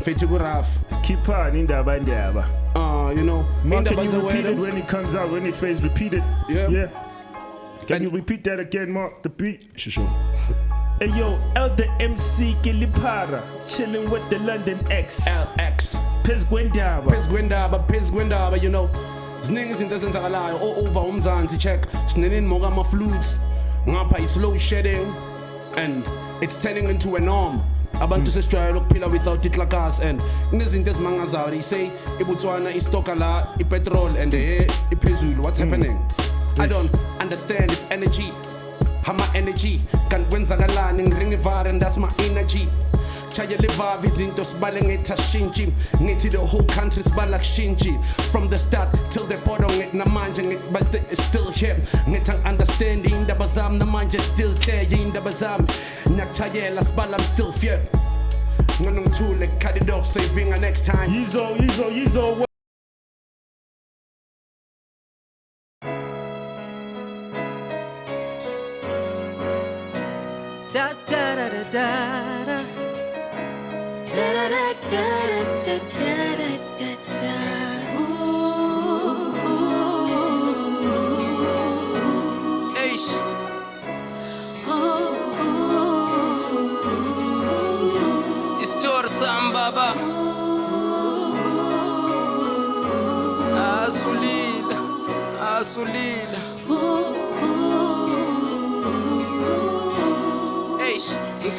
fethu ku rough keep on indaba you know Mark, can you repeat it when it comes out when it phase repeat it yeah can you repeat that again Mark the beat sure Hey yo, Elder Emcee Kilipara, chilling with the London X. LX. Pes Gwendaba, you know. Ziningi izinto ezenzakalayo all over umzansi check. Sinenini moga ama flutes. Ngapha it's low shedding and it's turning into a norm. Abantu sesijwayele ukuphila without it like us and kunezinto ezimangazayo they say iBotswana istoka la ipetrol and iphezulu what's happening? I don't understand its energy. Hama energy kan kwenzakalani ngringivara and that's my energy chaya livavi izinto sibale ngetashinji ngithi the whole country sibala kushinji from the start till the bottom namanje but it's still here ngitang understanding indaba zami namanje still clear indaba zami nakuchayela sibala I'm still fear ngono ngithule cut it off saving a next time yizo Baba Asulila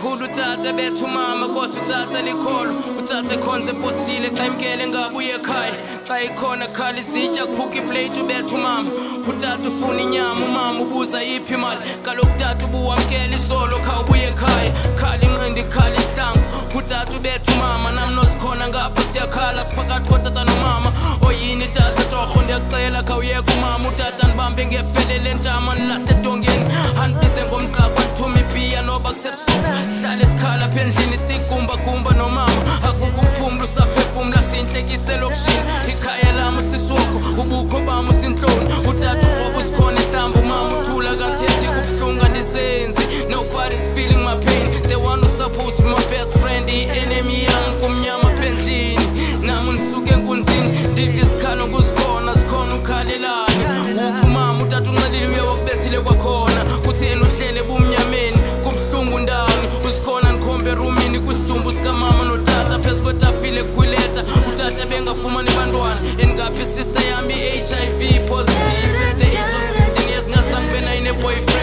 kakhulu utata bethu mama kodwa utata likholo utata khonze postile xa imkele ngabuye ekhaya xa ikhona khali sitya kuphukha iplate ubethu mama utata ufuna inyama umama ubuza iphi imali kaloku tata ubuwamkela isolo khawubuye ekhaya khali inqindi khali ihlangu utata ubethu mama nam nozikhona ngapha siyakhala siphakathi kotata nomama oyini tata torho ndiyakucela khawuyeka umama utata ndibambe ngefelele ntama ndilahle edongeni andibise ngomqaqo ndithume iphiya noba kusebusuku hlala esikhala apha endlini sigumbagumba nomama akukho ukuphumla usaphefumla siyintlekise elokishini ikhaya lam usiswoko ubukho bam uzintloni utata urhobo usikhona ehlamba umama uthula kathethi kubuhlungu andisenzi nobody's feeling my pain the one who's supposed to be my best friend i-enemy yam kumnyama pendlini nam ndisuke enkunzini ndive isikhalo kuzikhona sikhona ukhalelane uphi umama utata unxelile uye wakubethile kwakhona kutheni uhlele bumnyameni kubuhlungu ndani usikhona ndikhombe erumini kwisidumbu sikamama notata phezu kwetafile kwileta utata bengafumani bantwana endingaphi isister yami i-HIV positive at the age of 16 years ngazange benayine boyfriend